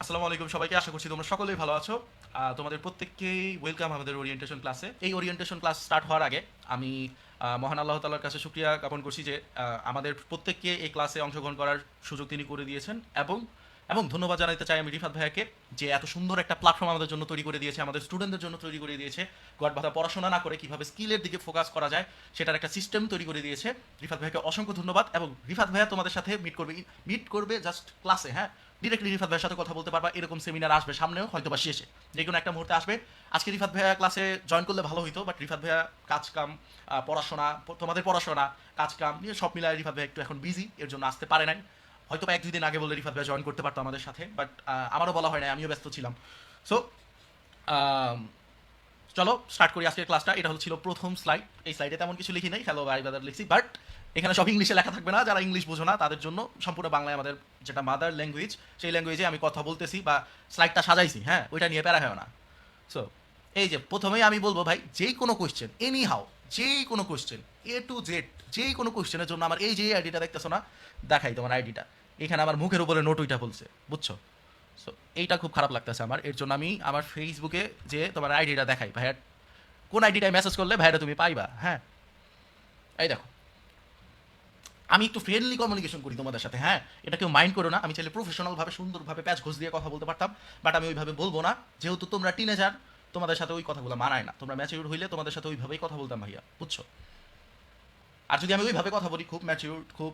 আসসালামু আলাইকুম সবাইকে, আশা করছি তোমরা সকলেই ভালো আছো। তোমাদের প্রত্যেককেই ওয়েলকাম আমাদের ওরিয়েন্টেশন ক্লাসে। এই ওরিয়েন্টেশন ক্লাস স্টার্ট হওয়ার আগে আমি মহান আল্লাহ তাআলার কাছে শুকরিয়া জ্ঞাপন করছি যে আমাদের প্রত্যেককে এই ক্লাসে অংশগ্রহণ করার সুযোগ তিনি করে দিয়েছেন, এবং এবং ধন্যবাদ জানাতে চাই আমি রিফাত ভাইয়াকে, যে এত সুন্দর একটা প্ল্যাটফর্ম আমাদের জন্য তৈরি করে দিয়েছে, আমাদের স্টুডেন্টদের জন্য তৈরি করে দিয়েছে। গড বাধা পড়াশোনা না করে কীভাবে স্কিলের দিকে ফোকাস করা যায় সেটার একটা সিস্টেম তৈরি করে দিয়েছে। রিফাত ভাইয়াকে অসংখ্য ধন্যবাদ। এবং রিফাত ভাইয়া তোমাদের সাথে মিট করবে জাস্ট ক্লাসে, হ্যাঁ, ডিরেক্টলি রিফাত ভাইয়ের সাথে কথা বলতে পারবা। এরকম সেমিনার আসবে সামনেও, হয়তো বা শেষে, যে কোনো একটা মুহূর্তে আসবে। আজকে রিফাত ভাইয়া ক্লাসে জয়েন করলে ভালো হইতো, বাট রিফাত ভাইয়া কাজ কাম, পড়াশোনা, তোমাদের পড়াশোনা, কাজ কাম নিয়ে সব মিলায় রিফাত ভাইয়া একটু এখন বিজি, এর জন্য আসতে পারে নাই। হয়তো বা 1-2 দিন আগে বলে রিফাত ভাইয়া জয়েন করতে পারতো আমাদের সাথে, বাট আমারও বলা হয় নাই, আমিও ব্যস্ত ছিলাম। সো চলো স্টার্ট করি আজকের ক্লাসটা। এটা ছিল প্রথম স্লাইড। এই স্লাইডে তেমন কিছু লিখি নাই, হ্যালো বাই বাদার লিখছি, বাট এখানে সব ইংলিশে লেখা থাকবে না। যারা ইংলিশ বোঝো না তাদের জন্য সম্পূর্ণ বাংলায়, আমাদের যেটা মাদার ল্যাঙ্গুয়েজ, সেই ল্যাঙ্গুয়েজে আমি কথা বলতেছি বা স্লাইডটা সাজাইছি, হ্যাঁ, ওইটা নিয়ে প্যারা হয় না। সো এই যে প্রথমেই আমি বলবো ভাই, যেই কোনো কোয়েশ্চেন, এনি হাউ, যেই কোনো কোয়েশ্চেন, A to Z, যেই কোনো কোয়েশ্চেনের জন্য আমার এই যে আইডিটা দেখতেছো না, দেখাই তোমার আইডিটা, এখানে আমার মুখের উপরে নোট ওইটা বলছে, বুঝছো? সো এইটা খুব খারাপ লাগতেছে আমার, এর জন্য আমি আমার ফেসবুকে যে তোমার আইডিটা দেখাই, ভাইয়া কোন আইডিটায় মেসেজ করলে ভাইয়াটা তুমি পাইবা, হ্যাঁ। এই দেখো, আমি একটু ফ্রেন্ডলি কমিউনিকেশন করি তোমাদের সাথে, হ্যাঁ, এটা কেউ মাইন্ড করো না। আমি চাইলে প্রফেশনালভাবে সুন্দরভাবে প্যাচ ঘোষ দিয়ে কথা বলতে পারতাম, বাট আমি ওইভাবে বলবো না, যেহেতু তোমরা টিনেজার, তোমাদের সাথে ওই কথাগুলো মানায় না। তোমরা ম্যাচিউর হইলে তোমাদের সাথে ওইভাবেই কথা বলতাম ভাইয়া, বুঝছো? আর যদি আমি ওইভাবে কথা বলি, খুব ম্যাচিউর, খুব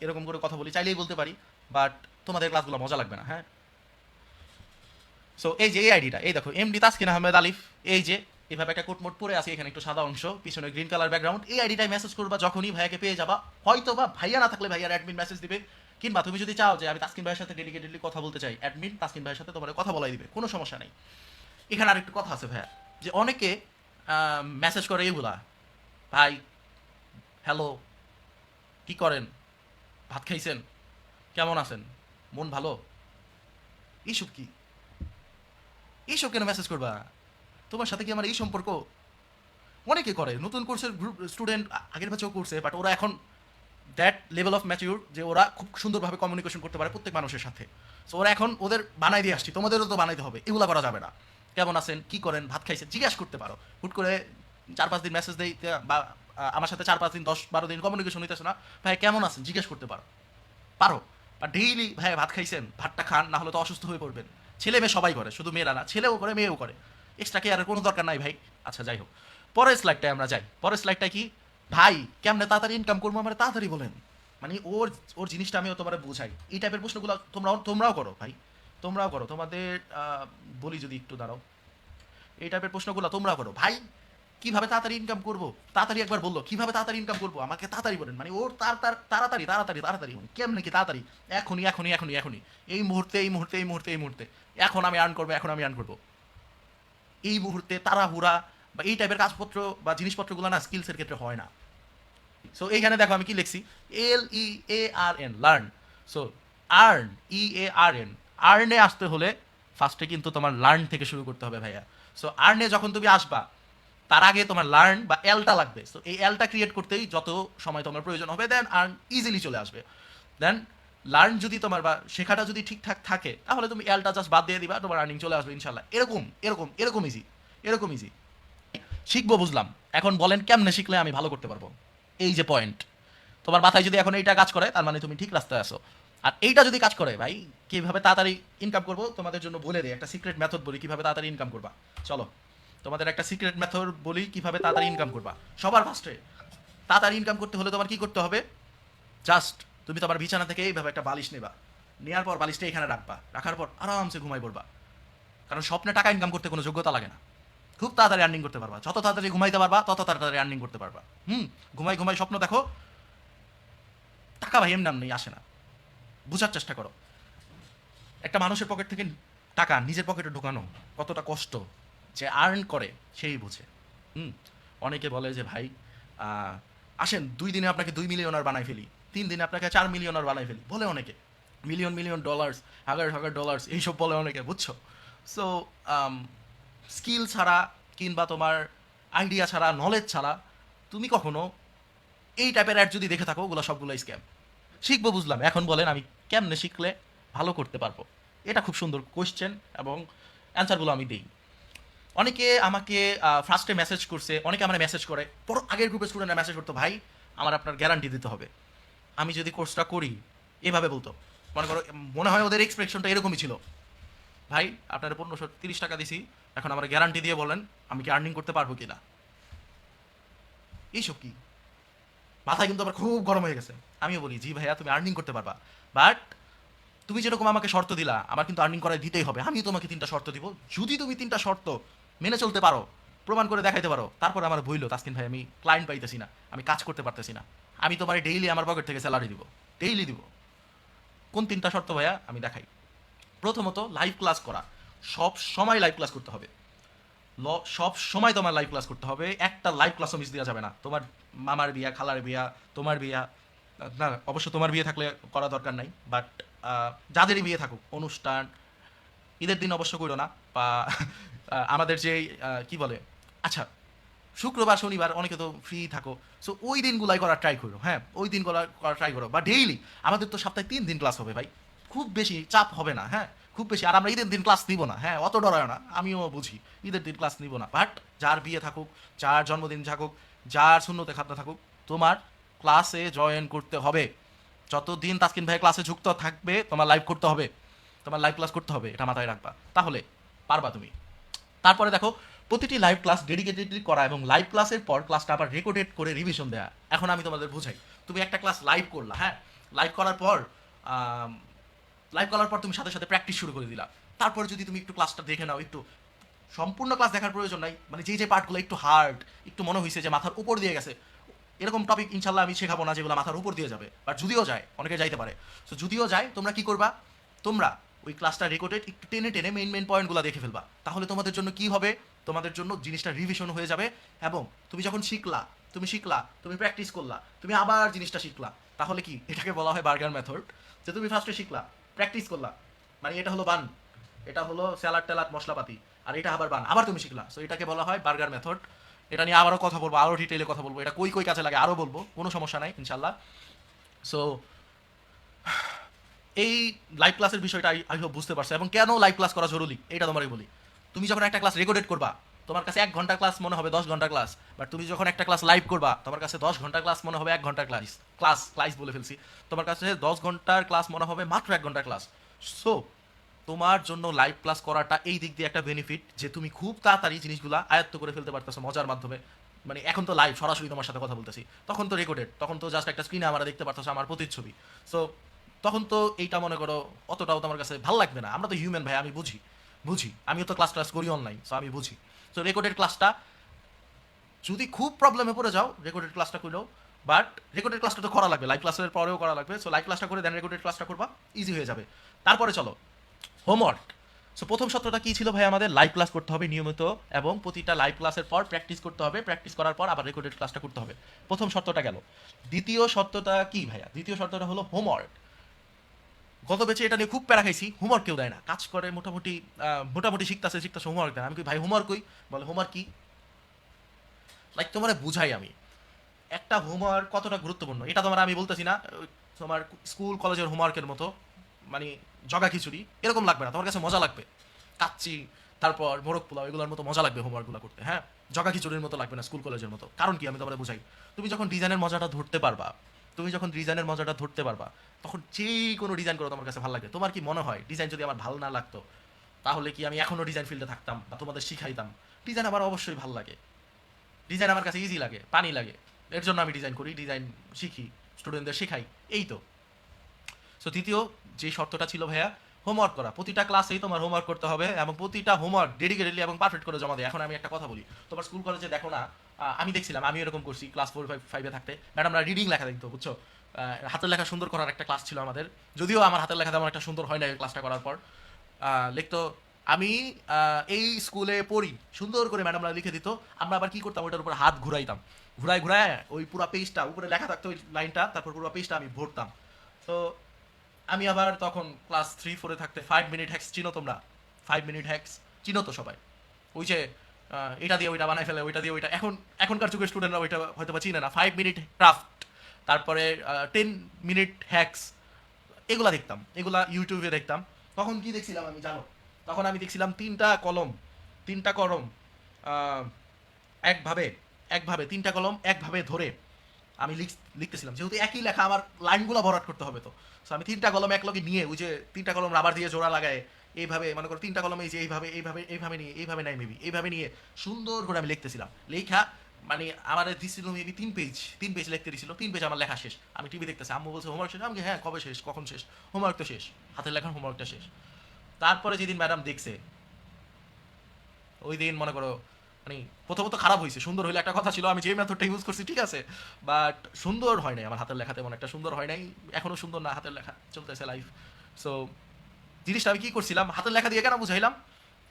এরকম করে কথা বলি, চাইলেই বলতে পারি, বাট তোমাদের ক্লাসগুলো মজা লাগবে না, হ্যাঁ। সো এই যে এই আইডিটা, এই দেখো, এমডি তাসকিন আহমেদ আলিফ, এই যে এভাবে একটা কোট মোট পরে আছে, এখানে একটু সাদা অংশ, পিছনে গ্রিন কালার ব্যাকগ্রাউন্ড। এই আইডিটায় মেসেজ করবা, যখনই ভাইয়াকে পেয়ে যাবা। হয়তো বা ভাইয়া না থাকলে ভাইয়ার অ্যাডমিন মেসেজ দিবে, কিংবা তুমি যদি চাও যে আমি তাসকিন ভাইয়ের সাথে ডেডিকেটেডলি কথা বলতে চাই, অ্যাডমিন তাসকিন ভাইয়ের সাথে তোমার কথা বলাই দিবে, কোনো সমস্যা নেই। এখানে আরেকটু কথা আছে ভাইয়া, যে অনেকে মেসেজ করে এইগুলা, ভাই হ্যালো, কি করেন, ভাত খাইছেন, কেমন আছেন, মন ভালো, এইসব কি? এইসব কেন মেসেজ করবা? তোমার সাথে কি আমার এই সম্পর্ক? অনেকে করে, নতুন কোর্সের গ্রুপ স্টুডেন্ট, আগের ব্যাচেও করছে, বাট ওরা এখন দ্যাট লেভেল অফ ম্যাচিউর যে ওরা খুব সুন্দরভাবে কমিউনিকেশন করতে পারে প্রত্যেক মানুষের সাথে। সো ওরা এখন ওদের বানাই দিয়ে আসছি, তোমাদেরও তো বানাইতে হবে। এগুলো করা যাবে না। কেমন আছেন, কি করেন, ভাত খাইছেন, জিজ্ঞাসা করতে পারো। হুট করে 4-5 দিন মেসেজ দেই, বা আমার সাথে 4-5 দিন, 10-12 দিন কমিউনিকেশন হইতেছে না, ভাই কেমন আছেন জিজ্ঞেস করতে পারো, পারো। বা ডেইলি ভাই ভাত খাইছেন, ভাতটা খান, না হলে তো অসুস্থ হয়ে পড়বেন। ছেলে মেয়ে সবাই করে, শুধু মেয়েরা না, ছেলেও করে মেয়েও করে। এক্সট্রা কেয়ারের কোনো দরকার নাই ভাই। আচ্ছা যাই হোক, পরের স্লাইডটায় আমরা যাই। পরের স্লাইডটা কি, ভাই কেমনে তাড়াতাড়ি ইনকাম করবো, আমার তাড়াতাড়ি বলেন। মানে ওর ওর জিনিসটা আমিও তোমার বুঝাই। এই টাইপের প্রশ্নগুলো তোমরাও করো ভাই, তোমরাও করো। তোমাদের বলি যদি একটু দাঁড়াও, এই টাইপের প্রশ্নগুলো তোমরা করো ভাই। কিভাবে তাড়াতাড়ি ইনকাম করবো, তাড়াতাড়ি একবার বললো, কিভাবে তাড়াতাড়ি ইনকাম করবো, আমাকে তাড়াতাড়ি বলেন। মানে ওর তাড়াতাড়ি তাড়াতাড়ি তাড়াতাড়ি, মানে কেমনে কি তাড়াতাড়ি, এখনই এখনই এখনই এখনই, এই মুহূর্তে এই মুহূর্তে এই মুহূর্তে এই মুহূর্তে, এখন আমি আর্ন করবো, এখন আমি আর্ন করবো, এই মুহূর্তে, তাড়াহুড়া বা এই টাইপের কাজপত্র বা জিনিসপত্রগুলো না স্কিলসের ক্ষেত্রে হয় না। সো এইখানে দেখো আমি কি লিখছি, LEARN, learn. So earn, EARN, আর্নে আসতে হলে ফার্স্টে কিন্তু তোমার লার্ন থেকে শুরু করতে হবে ভাইয়া। সো আর্নে যখন তুমি আসবা, তার আগে তোমার লার্ন বা এলটা লাগবে। সো এই এলটা ক্রিয়েট করতেই যত সময় তোমার প্রয়োজন হবে, দেন আর্ন ইজিলি চলে আসবে। দেন লার্ন যদি তোমার বা শেখাটা যদি ঠিকঠাক থাকে, তাহলে তুমি এলটা জাস্ট বাদ দিয়ে দিবা, তোমার আর্নিং চলে আসবে ইনশাল্লাহ। এরকম এরকম এরকম ইজি, এরকম ইজি। শিখবো বুঝলাম, এখন বলেন কেমনে শিখলে আমি ভালো করতে পারবো? এই যে পয়েন্ট, তোমার মাথায় যদি এখন এইটা কাজ করে, তার মানে তুমি ঠিক রাস্তায় আসো। আর এইটা যদি কাজ করে ভাই, কিভাবে তাড়াতাড়ি ইনকাম করবো তোমাদের জন্য বলে দিই, একটা সিক্রেট মেথড বলি কিভাবে তাড়াতাড়ি ইনকাম করবা। চলো তোমাদের একটা সিক্রেট মেথড বলি কিভাবে তাড়াতাড়ি ইনকাম করবা। সবার ফার্স্টে তাড়াতাড়ি ইনকাম করতে হলে তোমার কি করতে হবে, জাস্ট তুমি তোমার বিছানা থেকে এইভাবে একটা বালিশ নেবা, নেওয়ার পর বালিশটা এখানে রাখবা, রাখার পর আরামসে ঘুমাই পড়বা। কারণ স্বপ্নে টাকা ইনকাম করতে কোনো যোগ্যতা লাগে না, খুব তাড়াতাড়ি আর্নিং করতে পারবা। যত তাড়াতাড়ি ঘুমাইতে পারবা তত তাড়াতাড়ি আর্নিং করতে পারবা। ঘুমাই ঘুমাই স্বপ্ন দেখো, টাকা ভাই এমনি নেই, আসে না। বোঝার চেষ্টা করো, একটা মানুষের পকেট থেকে টাকা নিজের পকেটে ঢোকানো কতটা কষ্ট, যে আর্ন করে সেই বুঝে। হুম অনেকে বলে যে ভাই আসেন 2 দিনে আপনাকে 2 মিলিয়নার বানাই ফেলি, 3 দিনে আপনাকে 4 মিলিয়নার বানাই ফেলি, বলে অনেকে। মিলিয়ন মিলিয়ন ডলার্স, হাজার হাজার ডলার্স, এইসব বলে অনেকে, বুঝছো? সো স্কিল ছাড়া কিংবা তোমার আইডিয়া ছাড়া, নলেজ ছাড়া তুমি কখনো এই টাইপের অ্যাড যদি দেখে থাকো, ওগুলো সবগুলো স্ক্যাম। শিখবো বুঝলাম, এখন বলেন আমি কেমনে শিখলে ভালো করতে পারবো। এটা খুব সুন্দর কোয়েশ্চেন এবং অ্যান্সারগুলো আমি দিই। অনেকে আমাকে ফার্স্টে মেসেজ করছে, অনেকে আমার মেসেজ করে, পর আগের গ্রুপের স্টুডেন্টরা মেসেজ করতো, ভাই আমার আপনার গ্যারান্টি দিতে হবে আমি যদি কোর্সটা করি, এভাবে বলতো। মনে করো মনে হয় ওদের এক্সপ্রেশনটা এরকমই ছিল, ভাই আপনার 1530 টাকা দিছি, এখন আমার গ্যারান্টি দিয়ে বলেন আমি কি আর্নিং করতে পারবো কিনা। এইসব কি, মাথায় কিন্তু আবার খুব গরম হয়ে গেছে। আমিও বলি জি ভাইয়া তুমি আর্নিং করতে পারবা, বাট তুমি যেরকম আমাকে শর্ত দিলা আমার কিন্তু আর্নিং করায় দিতেই হবে। আমি তোমাকে 3টা শর্ত দিব, যদি তুমি 3টা শর্ত মেনে চলতে পারো, প্রমাণ করে দেখাইতে পারো, তারপর আমার বইলো তাসকিন ভাই আমি ক্লায়েন্ট পাইতেছি না, আমি কাজ করতে পারতেছি না, আমি তোমার ডেইলি আমার পকেট থেকে স্যালারি দিব, ডেইলি দিব। কোন 3টা শর্ত ভাইয়া আমি দেখাই। প্রথমত লাইভ ক্লাস করা, সব সময় লাইভ ক্লাস করতে হবে। সব সময় তোমার লাইভ ক্লাস করতে হবে, একটা লাইভ ক্লাসও মিস দেওয়া যাবে না। তোমার মামার বিয়া, খালার বিয়া, তোমার বিয়া, না অবশ্য তোমার বিয়ে থাকলে করা দরকার নাই, বাট যাদেরই বিয়ে থাকুক, অনুষ্ঠান, ঈদের দিন অবশ্য করো না, বা আমাদের যে কি বলে, আচ্ছা শুক্রবার শনিবার অনেকে তো ফ্রি থাকো, সো ওই দিনগুলাই করার ট্রাই করো। হ্যাঁ ওই দিনগুলো করার ট্রাই করো, বা ডেইলি। আমাদের তো সপ্তাহে 3 দিন ক্লাস হবে ভাই, খুব বেশি চাপ হবে না। হ্যাঁ খুব বেশি, আর আমরা ঈদের দিন ক্লাস নিব না, হ্যাঁ অত ডরায় না, আমিও বুঝি ঈদের দিন ক্লাস নিব না, বাট যার বিয়ে থাকুক, যার জন্মদিন থাকুক, যার শূন্যতে খাতনা থাকুক, তোমার ক্লাসে জয়েন করতে হবে। যতদিন তাসকিন ভাই ক্লাসে যুক্ত থাকবে তোমার লাইভ করতে হবে, তোমার লাইভ ক্লাস করতে হবে, এটা মাথায় রাখবা, তাহলে পারবা তুমি। তারপরে দেখো, প্রতিটি লাইভ ক্লাস ডেডিকেটেডলি করা এবং লাইভ ক্লাসের পর ক্লাসটা আবার রেকর্ডেড করে রিভিশন দেওয়া। এখন আমি তোমাদের বুঝাই। তুমি একটা ক্লাস লাইভ করলা, হ্যাঁ লাইভ করার পর তুমি সাথে সাথে প্র্যাকটিস শুরু করে দিলা। তারপরে যদি তুমি একটু ক্লাসটা দেখে নাও, একটু সম্পূর্ণ ক্লাস দেখার প্রয়োজন নাই, মানে যে যে পার্টগুলো একটু হার্ড, একটু মনে হয়েছে যে মাথার উপর দিয়ে গেছে, এরকম টপিক ইনশাল্লাহ আমি শেখাবো না যেগুলো মাথার উপর দিয়ে যাবে, বাট যদিও যায়, অনেকে যাইতে পারে। সো যদিও যায়, তোমরা কি করবা, তোমরা ওই ক্লাসটা রেকর্ডেড একটু টেনে টেনে মেইন পয়েন্টগুলো দেখে ফেলবা। তাহলে তোমাদের জন্য কি হবে, তোমাদের জন্য জিনিসটা রিভিশন হয়ে যাবে, এবং তুমি যখন শিখলা, তুমি প্র্যাকটিস করলা, তুমি আবার জিনিসটা শিখলা, তাহলে কি এটাকে বলা হয় বার্গার মেথড। যে তুমি ফার্স্টে শিখলা, প্র্যাকটিস করলা, মানে এটা হলো বান, এটা হলো স্যালাড ট্যালাড মশলাপাতি, আর এটা আবার বান, আবার তুমি শিখলা, সো এটাকে বলা হয় বার্গার মেথড। এটা নিয়ে আবারও কথা বলবো, আরও ডিটেইলে কথা বলবো, এটা কই কই কাজে লাগে আরও বলবো, কোনো সমস্যা নাই ইনশাল্লাহ। সো এই লাইভ ক্লাসের বিষয়টা আই হোপ বুঝতে পারছো, এবং কেন লাইভ ক্লাস করা জরুরি এটা তোমারই বলি। তুমি যখন একটা ক্লাস রেকর্ডেড করবা, তোমার কাছে 1 ঘন্টার ক্লাস মনে হবে 10 ঘন্টার ক্লাস, বাট তুমি যখন একটা ক্লাস লাইভ করবা, তোমার কাছে 10 ঘন্টার ক্লাস মনে হবে 1 ঘন্টার ক্লাস। ক্লাস বলে ফেলছি, তোমার কাছে 10 ঘন্টার ক্লাস মনে হবে মাত্র 1 ঘন্টার ক্লাস। সো তোমার জন্য লাইভ ক্লাস করাটা এই দিক দিয়ে একটা বেনিফিট, যে তুমি খুব তাড়াতাড়ি জিনিসগুলো আয়ত্ত করে ফেলতে পারতেছো মজার মাধ্যমে। মানে এখন তো লাইভ সরাসরি তোমার সাথে কথা বলতেছি, তখন তো রেকর্ডেড, তখন তো জাস্ট একটা স্ক্রিনে আমরা দেখতে পারতেছো আমার প্রতিচ্ছবি। সো তখন তো এইটা মনে করো অতটাও তোমার কাছে ভালো লাগবে না, আমরা তো হিউম্যান ভাই, আমি বুঝি আমিও তো ক্লাস করি অনলাইন, সো আমি বুঝি। সো রেকর্ডেড ক্লাসটা, যদি খুব প্রবলেমে পড়ে যাও রেকর্ডেড ক্লাসটা করলেও, বাট রেকর্ডেড ক্লাসটা তো করা লাগবে, লাইভ ক্লাসের পরেও করা লাগবে। সো লাইভ ক্লাসটা করে দেন রেকর্ডেড ক্লাসটা করবা, ইজি হয়ে যাবে। তারপরে চলো হোমওয়ার্ক। সো প্রথম সত্রটা কি ছিল ভাই, আমাদের লাইভ ক্লাস করতে হবে নিয়মিত, এবং প্রতিটা লাইভ ক্লাসের পর প্র্যাকটিস করতে হবে, প্র্যাকটিস করার পর আবার রেকর্ডেড ক্লাসটা করতে হবে। প্রথম শর্তটা গেল। দ্বিতীয় শর্তটা কি ভাইয়া, দ্বিতীয় শর্তটা হলো হোমওয়ার্ক। গত বেচে এটা নিয়ে খুব প্যারা খাইছি, হোমওয়ার্ক কেউ দেয় না, কাজ করে মোটামুটি শিখতেছে হোমওয়ার্ক দেয় না। আমি কি ভাই হোমওয়ার্ক কই, বলে হোমওয়ার্ক কি, লাইক তোমার বুঝাই আমি একটা হোমওয়ার্ক কতটা গুরুত্বপূর্ণ, এটা তোমার আমি বলতেছি না তোমার স্কুল কলেজের হোমওয়ার্কের মতো, মানে জগা খিচুড়ি এরকম লাগবে না, তোমার কাছে মজা লাগবে। কাচ্চি, তারপর মোরগ পোলাও, এগুলোর মতো মজা লাগবে হোমওয়ার্কগুলো করতে। হ্যাঁ জগা খিচুড়ির মতো লাগবে না, স্কুল কলেজের মতো। কারণ কি আমি তোমার বুঝাই, তুমি যখন ডিজাইনের মজাটা ধরতে পারবা, তখন যে কোনো ডিজাইন করো তোমার কাছে ভালো লাগে। তোমার কি মনে হয় ডিজাইন যদি আমার ভালো না লাগতো, তাহলে কি আমি এখনো ডিজাইন ফিল্ডে থাকতাম বা তোমাদের শিখাইতাম? ডিজাইন আমার অবশ্যই ভালো লাগে, ডিজাইন আমার কাছে ইজি লাগে, পানি লাগে, এর জন্য আমি ডিজাইন করি, ডিজাইন শিখি, স্টুডেন্টদের শেখাই, এই তো। সো দ্বিতীয় যে শর্তটা ছিল ভাইয়া, হোমওয়ার্ক করা। প্রতিটা ক্লাসেই তোমার হোমওয়ার্ক করতে হবে, এবং প্রতিটা হোমওয়ার্ক ডেডিকেটেডলি এবং পারফেক্ট করে জমা দেয়। এখন আমি একটা কথা বলি, তোমার স্কুল কলেজে দেখো না, আমি দেখছিলাম, আমি এরকম করছি ক্লাস 4-5-5-এ থাকতে, ম্যাডামরা রিডিং লেখা দেখতো, বুঝছো, হাতের লেখা সুন্দর করার একটা ক্লাস ছিল আমাদের। যদিও আমার হাতের লেখা তেমন একটা সুন্দর হয় না এই ক্লাসটা করার পর, লিখতো আমি এই স্কুলে পড়ি, সুন্দর করে ম্যাডামরা লিখে দিত। আমরা আবার কি করতাম, ওইটার উপর হাত ঘুরাইতাম, ঘুরায় ওই পুরো পেজটা, উপরে লেখা থাকতো ওই লাইনটা, তারপর পুরো পেজটা আমি ভরতাম। তো আমি আবার তখন ক্লাস 3-4-এ থাকতে 5 মিনিট হ্যাক্স চিনো তোমরা? 5 মিনিট হ্যাক্স চিনো তো সবাই? ওই যে এটা দিয়ে ওইটা বানাই ফেলে, ওইটা দিয়ে ওইটা, এখনকার যুগের স্টুডেন্টরা ওইটা হয়তো বা চিনে না। 5 মিনিট ক্রাফট, তারপরে 10 মিনিট হ্যাক্স, এগুলা দেখতাম, এগুলা ইউটিউবে দেখতাম। তখন কি দেখছিলাম আমি জানো? তখন আমি দেখছিলাম তিনটা কলম আহ, একভাবে একভাবে তিনটা কলম একভাবে ধরে আমি লিখতেছিলাম, যেহেতু একই লেখা আমার লাইনগুলো ভরাট করতে হবে, তো সো আমি তিনটা কলম এক লগে নিয়ে ওই যে তিনটা কলম রাবার দিয়ে জোড়া লাগায় এইভাবে মনে করো তিনটা কলম এই যে এইভাবে নিয়ে এইভাবে নাই মেবি এইভাবে নিয়ে সুন্দর করে আমি লিখতেছিলাম লেখা। মানে আমার দিছিল মেবি 3 পেজ লিখতে দিছিল, 3 পেজ আমার লেখা শেষ। আমি টিভি দেখতেছি, আম্মু বলছে হোমওয়ার্ক শেষ, আমি হ্যাঁ কবে শেষ কখন শেষ, হোমওয়ার্ক তো শেষ, হাতের লেখার হোমওয়ার্কটা শেষ। তারপরে যেদিন ম্যাডাম দেখছে ওই দিন মনে করো মানে প্রথমত খারাপ হয়েছে, সুন্দর হইলে একটা কথা ছিল, আমি যে মেথডটা ইউজ করছি ঠিক আছে, বাট সুন্দর হয় নাই আমার হাতের লেখা, তেমন একটা সুন্দর হয় নাই, এখনো সুন্দর না হাতের লেখা, চলতেছে লাইফ। সো জিনিসটা আমি কি করছিলাম, হাতের লেখা দিয়ে কেন বুঝাইলাম,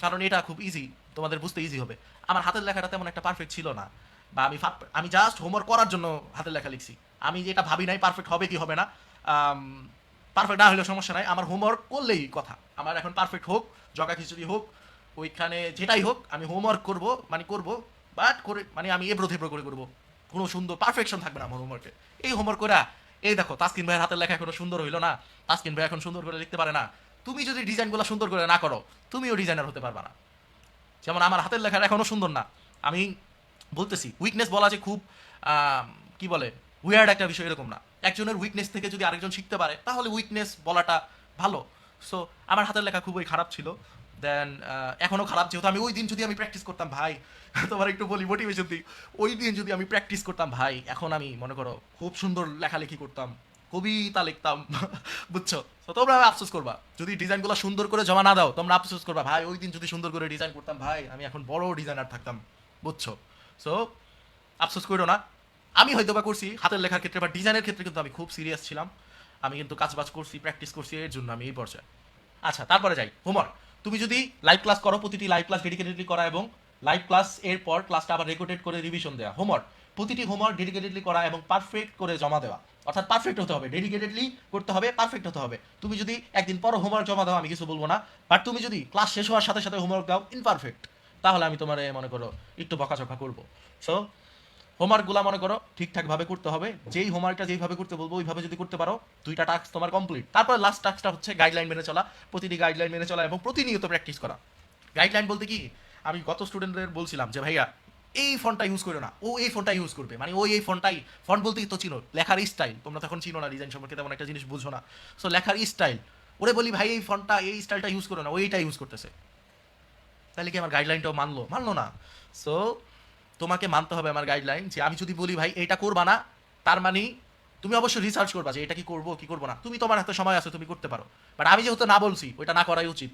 কারণ এটা খুব ইজি, তোমাদের বুঝতে ইজি হবে। আমার হাতের লেখাটা তেমন একটা পারফেক্ট ছিল না, বা আমি জাস্ট হোমওয়ার্ক করার জন্য হাতের লেখা লিখছি, আমি যেটা ভাবি নাই পারফেক্ট হবে কি হবে না। পারফেক্ট না হলেও সমস্যা নাই, আমার হোমওয়ার্ক করলেই কথা, আমার এখন পারফেক্ট হোক, জগা খিচুড়ি হোক, ওইখানে যেটাই হোক আমি হোমওয়ার্ক করব, মানে করব, বাট করে মানে আমি এবড়ো থেবড়ো করে করবো, কোনো সুন্দর পারফেকশন থাকবে না আমার হোমওয়ার্কে। এই হোমওয়ার্ক করে এই দেখো তাসকিন ভাইয়ের হাতের লেখা এখনো সুন্দর হইলো না, তাসকিন ভাই এখন সুন্দর করে লিখতে পারে না। তুমি যদি ডিজাইনগুলো সুন্দর করে না করো তুমিও ডিজাইনার হতে পারবা না। যেমন আমার হাতের লেখাটা এখনো সুন্দর না, আমি বলতেছি উইকনেস বলা যে খুব কি বলে উইয়ার্ড একটা বিষয় এরকম না, একজনের উইকনেস থেকে যদি আরেকজন শিখতে পারে তাহলে উইকনেস বলাটা ভালো। সো আমার হাতের লেখা খুবই খারাপ ছিল, দেন এখনও খারাপ, যেহেতু আমি ওই দিন যদি আমি প্র্যাকটিস করতাম ভাই, তোমার একটু বলি মোটিভেশন দিই, ওই দিন যদি আমি প্র্যাকটিস করতাম ভাই, এখন আমি মনে করো খুব সুন্দর লেখালেখি করতাম, কবিতা লিখতাম বুঝছো? তো তোমরা আফসোস করবা যদি ডিজাইনগুলো সুন্দর করে জমা না দাও, তোমরা আফসোস করবা ভাই ওই দিন যদি সুন্দর করে ডিজাইন করতাম ভাই আমি এখন বড় ডিজাইনার থাকতাম, বুঝছো? সো আফসোস করো না, আমি হয়তো বা করছি হাতের লেখার ক্ষেত্রে বা ডিজাইনের ক্ষেত্রে কিন্তু আমি খুব সিরিয়াস ছিলাম, আমি কিন্তু কাজবাজ করছি প্র্যাকটিস করছি, এর জন্য আমি এই পর্যায়ে। আচ্ছা তারপরে যাই হোমওয়ার্ক। তুমি যদি লাইভ ক্লাস করো, প্রতিটি লাইভ ক্লাস ডেডিকেটেডলি করা এবং লাইভ ক্লাস এর পর ক্লাসটা আবার রেকর্ডেড করে রিভিশন দেওয়া, হোমওয়ার্ক প্রতিটি হোমওয়ার্ক ডেডিকেটেডলি করা এবং পারফেক্ট করে জমা দেওয়া, অর্থাৎ পারফেক্ট হতে হবে, ডেডিকেটেডলি করতে হবে, পারফেক্ট হতে হবে। তুমি যদি একদিন পর হোমওয়ার্ক জমা দাও আমি কিছু বলবো না, বাট তুমি যদি ক্লাস শেষ হওয়ার সাথে সাথে হোমওয়ার্ক দাও ইনপারফেক্ট, তাহলে আমি তোমার মনে করো একটু বকাঝকা করবো। সো হোমওয়ার্কগুলো মনে করো ঠিকঠাকভাবে করতে হবে, যেই হোমওয়ার্কটা যেইভাবে করতে বলবো ওইভাবে যদি করতে পারো 2টা টাস্ক তোমার কমপ্লিট। তারপর লাস্ট টাস্কটা হচ্ছে গাইডলাইন মেনে চলা, প্রতিটি গাইডলাইন মেনে চলা এবং প্রতিনিয়ত প্র্যাকটিস করা। গাইডলাইন বলতে কি, আমি গত স্টুডেন্টদের বলছিলাম যে ভাইয়া এই ফোনটা ইউজ করো না, ও এই ফোনটা ইউজ করবে, মানে ওই এই ফোনটাই, ফন্ট বলতেই তো চিনো, লেখার স্টাইল, তোমরা তখন চিনো না ডিজাইন সম্পর্কে তেমন একটা জিনিস বুঝো না, সো লেখার স্টাইল, ওরে বলি ভাই এই ফন্টটা এই স্টাইলটা ইউজ করো না, ওইটা ইউজ করতেছে, তাহলে কি আমার গাইডলাইনটাও মানলো না? সো তোমাকে মানতে হবে আমার গাইডলাইন, যে আমি যদি বলি ভাই এটা করবা না, তার মানে তুমি অবশ্যই রিসার্চ করবা যে এটা কি করবো কি করবো না, তুমি তোমার হাতে সময় আছে তুমি করতে পারো, বাট আমি যেহেতু না বলছি ওইটা না করাই উচিত।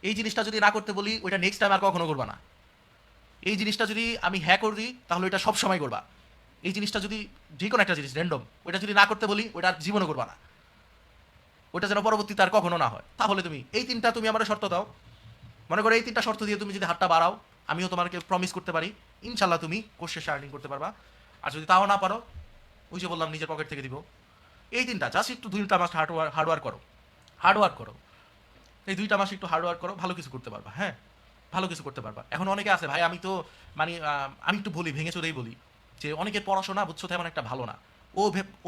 এই জিনিসটা যদি না করতে বলি ওইটা নেক্সট টাইম আর কখনো করবা না। এই জিনিসটা যদি আমি হ্যাঁ করে দিই তাহলে ওইটা সব সময় করবা। এই জিনিসটা যদি যে কোনো একটা জিনিস র্যান্ডম ওইটা যদি না করতে বলি ওইটা আর জীবনে করবা না, ওইটা যেন পরবর্তীতে আর কখনো না হয়। তাহলে তুমি এই তিনটা তুমি আমার শর্ত দাও, মনে করো এই তিনটা শর্ত দিয়ে তুমি যদি হাতটা বাড়াও আমিও তোমাকে প্রমিস করতে পারি ইনশাল্লাহ তুমি কোর্স শেষে আর্নিং করতে পারবা। আর যদি তাও না পারো, ওই যে বললাম নিজের পকেট থেকে দিব। এই তিনটা জাস্ট একটু 2টা মাস হার্ডওয়ার্ক করো, হার্ডওয়ার্ক করো, এই 2টা মাস একটু হার্ডওয়ার্ক করো, ভালো কিছু করতে পারবা। হ্যাঁ ভালো কিছু করতে পারবা। এখন অনেকে আছে ভাই, আমি তো মানে আমি একটু বলি ভেঙে চড়েই বলি যে অনেকের পড়াশোনা বুঝছো তেমন একটা ভালো না,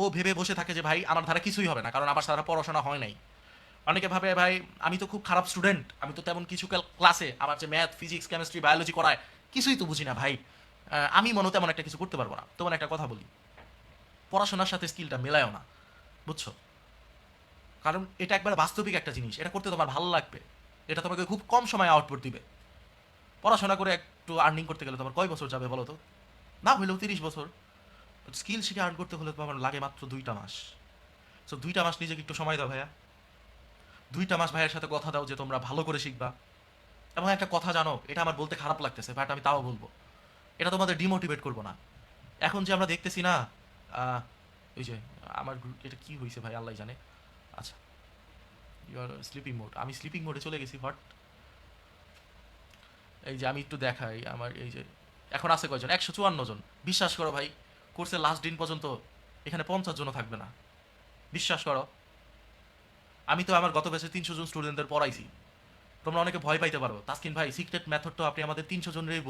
ও ভেবে বসে থাকে যে ভাই আমার দ্বারা কিছুই হবে না কারণ আমার সারা পড়াশোনা হয় নাই। অনেকে ভাবে ভাই আমি তো খুব খারাপ স্টুডেন্ট, আমি তো তেমন কিছু ক্লাসে আমার যে ম্যাথ ফিজিক্স কেমিস্ট্রি বায়োলজি করায় কিছুই তো বুঝি না ভাই, আমি মনে তেমন একটা কিছু করতে পারবো না। তোমার একটা কথা বলি, পড়াশোনার সাথে স্কিলটা মেলায়ও না, বুঝছো? কারণ এটা একবার বাস্তবিক একটা জিনিস, এটা করতে তোমার ভালো লাগবে, এটা তোমাকে খুব কম সময়ে আউটপুট দিবে। পড়াশোনা করে একটু আর্নিং করতে গেলে তোমার কয় বছর যাবে বলো তো? না হইলেও 30 বছর। স্কিল শিখে আর্ন করতে হলে তোমার লাগে মাত্র 2টা মাস। সো 2টা মাস নিজেকে একটু সময় দাও ভাইয়া, 2টা মাস ভাইয়ের সাথে কথা দাও যে তোমরা ভালো করে শিখবা। এবং একটা কথা জানো, এটা আমার বলতে খারাপ লাগতেছে বাট আমি তাও বলবো, এটা তোমাদের ডিমোটিভেট করবো না। এখন যে আমরা দেখতেছি না, আহ, ওই যে আমার এটা কি হয়েছে ভাই আল্লাহ জানে। আচ্ছা, ইউর স্লিপিং মোড, আমি স্লিপিং মোডে চলে গেছি বাট এই যে আমি একটু দেখাই আমার এই যে এখন আছে কয়জন, 154 জন। বিশ্বাস করো ভাই কোর্সের লাস্ট দিন পর্যন্ত এখানে 50 জনও থাকবে না, বিশ্বাস করো। আমি তো আমার গত ব্যাচে 300 জন স্টুডেন্টদের পড়াইছি। তোমরা অনেকে ভয় পাইতে পারো তাসকিন ভাই সিক্রেট মেথড তো আপনি আমাদের 300 জনেরই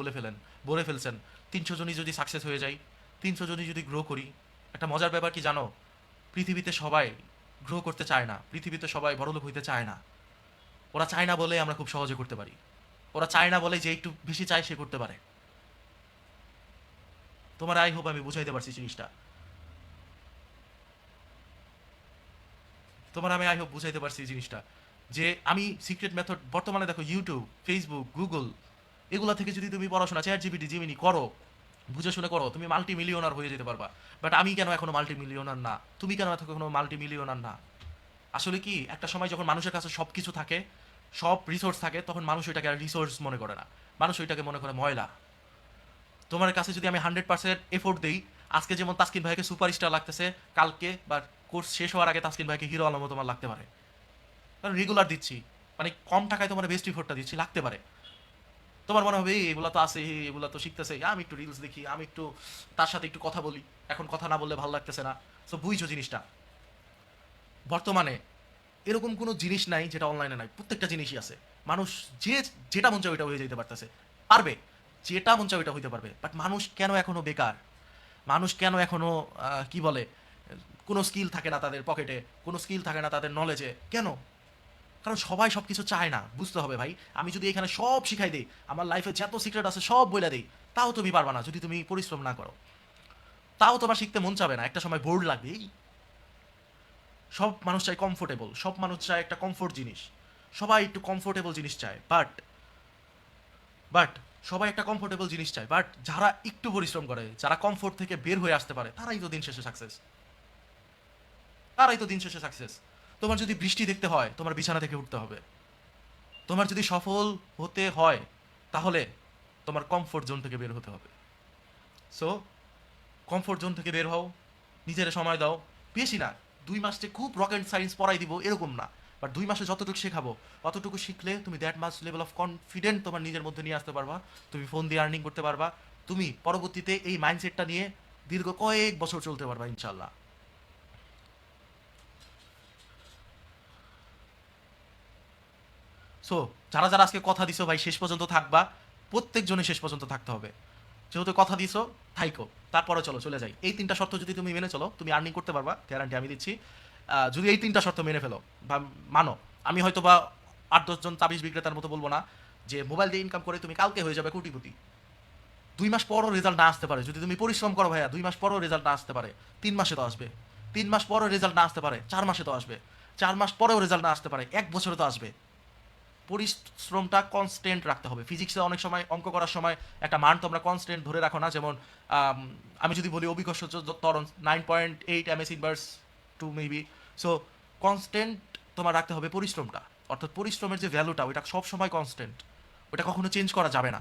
বলে ফেলছেন, 300 জনই যদি সাকসেস হয়ে যায়, 300 জনই যদি গ্রো করি। একটা মজার ব্যাপার কি জানো, পৃথিবীতে সবাই গ্রো করতে চায় না, পৃথিবীতে সবাই বড়লোক হইতে চায় না। ওরা চায় না বলে আমরা খুব সহজে করতে পারি, ওরা চায় না বলে যে একটু বেশি চায় সে করতে পারে। তোমার আই হোপ আমি বুঝাইতে পারছি জিনিসটা, তোমার আমি আই হোপ বুঝাইতে পারছি জিনিসটা, যে আমি সিক্রেট মেথড বর্তমানে দেখো ইউটিউব, ফেসবুক, গুগল এগুলা থেকে যদি তুমি পড়াশোনা চ্যাট জিপিটি, জিমিনি করো, বুঝে শুনে করো, তুমি মাল্টি মিলিয়নার হয়ে যেতে পারবা। বাট আমি কেন এখনো মাল্টি মিলিয়নার না? তুমি কেন এখনো মাল্টি মিলিয়নার না? আসলে কি একটা সময় যখন মানুষের কাছে সব কিছু থাকে, সব রিসোর্স থাকে, তখন মানুষ ওইটাকে আর রিসোর্স মনে করে না, মানুষ ওইটাকে মনে করে ময়লা। তোমার কাছে যদি আমি 100% এফোর্ট দিই, আজকে যেমন তাসকিন ভাইকে সুপারস্টার লাগতেছে, কালকে বা কোর্স শেষ হওয়ার আগে তাসকিন ভাইকে হিরো আলমও তোমার লাগতে পারে, কারণ রেগুলার দিচ্ছি, মানে কম টাকায় তোমার বেস্ট এফোর্টটা দিচ্ছি, লাগতে পারে। তোমার মনে হবে এগুলো তো আছে, এগুলো তো শিখতেছে, আমি একটু রিলস দেখি, আমি একটু তার সাথে একটু কথা বলি, এখন কথা না বললে ভালো লাগতেছে না। সো বুঝছো জিনিসটা, বর্তমানে এরকম কোনো জিনিস নাই যেটা অনলাইনে নাই, প্রত্যেকটা জিনিসই আছে। মানুষ যে যেটা মন চায় ওইটা হয়ে যেতে পারতেছে, পারবে, যেটা মন চায় ওইটা হইতে পারবে। বাট মানুষ কেন এখনো বেকার? মানুষ কেন এখনো কি বলে, কোনো স্কিল থাকে না তাদের পকেটে, কোনো স্কিল থাকে না তাদের নলেজে, কেন? কারণ সবাই সব কিছু চায় না, বুঝতে হবে ভাই। আমি যদি এখানে সব শিখাই দিই, আমার লাইফে যত সিক্রেট আছে সব বলে দিই, তাও তুমি পারবা না যদি তুমি পরিশ্রম না করো, তাও তোমার শিখতে মন চাবে না, একটা সময় বোর্ড লাগবে। সব মানুষ চায় কমফোর্টেবল, সব মানুষ চায় একটা কমফোর্ট জিনিস, সবাই একটু কমফোর্টেবল জিনিস চায়। বাট সবাই একটা কমফোর্টেবল জিনিস চায়, বাট যারা একটু পরিশ্রম করে, যারা কমফোর্ট থেকে বের হয়ে আসতে পারে, তারাই তো দিন শেষে সাকসেস, তারাই তো দিন শেষে সাকসেস। তোমার যদি বৃষ্টি দেখতে হয়, তোমার বিছানা থেকে উঠতে হবে। তোমার যদি সফল হতে হয়, তাহলে তোমার কমফোর্ট জোন থেকে বের হতে হবে। সো কমফোর্ট জোন থেকে বের হও, নিজের সময় দাও, বেশি না, 2 মাস যে খুব রকেট সায়েন্স পড়াই দিব এরকম না, বাট 2 মাসে যতটুকু শেখাবো অতটুকু শিখলে তুমি that much level of confident তোমার নিজের মধ্যে নিয়ে আসতে পারবা, তুমি ফোন দিয়ে আর্নিং করতে পারবা, তুমি পরবর্তীতে এই মাইন্ডসেটটা নিয়ে দীর্ঘ কয়েক বছর চলতে পারবা ইনশাল্লাহ। সো যারা যারা আজকে কথা দিছো ভাই শেষ পর্যন্ত থাকবা, প্রত্যেকজনে শেষ পর্যন্ত থাকতে হবে, যেহেতু কথা দিছো থাইকো। তারপরে চলো চলে যাই, এই 3টা শর্ত যদি তুমি মেনে চলো, তুমি আর্নিং করতে পারবা, গ্যারান্টি আমি দিচ্ছি। যদি এই 3টা শর্ত মেনে ফেলো বা মানো, আমি হয়তো বা 8-10 জন তাবিজ বিক্রেতার মতো বলবো না যে মোবাইল দিয়ে ইনকাম করে তুমি কালকে হয়ে যাবে কোটিপতি। 2 মাস পরও রেজাল্ট না আসতে পারে, যদি তুমি পরিশ্রম করো ভাইয়া, 2 মাস পরও রেজাল্ট না আসতে পারে, 3 মাসে তো আসবে। 3 মাস পরও রেজাল্ট না আসতে পারে, 4 মাসে তো আসবে। 4 মাস পরেও রেজাল্ট না আসতে পারে, 1 বছরে তো আসবে। পরিশ্রমটা কনস্ট্যান্ট রাখতে হবে। ফিজিক্সে অনেক সময় অঙ্ক করার সময় একটা মান তোমরা কনস্ট্যান্ট ধরে রাখো না, যেমন আমি যদি বলি অভিকর্ষ ত্বরণ 9.8 ms inverse 2 maybe. So constant তোমার রাখতে হবে পরিশ্রমটা, অর্থাৎ পরিশ্রমের যে ভ্যালুটা ওইটা সব সময় কনস্ট্যান্ট, ওটা কখনো চেঞ্জ করা যাবে না,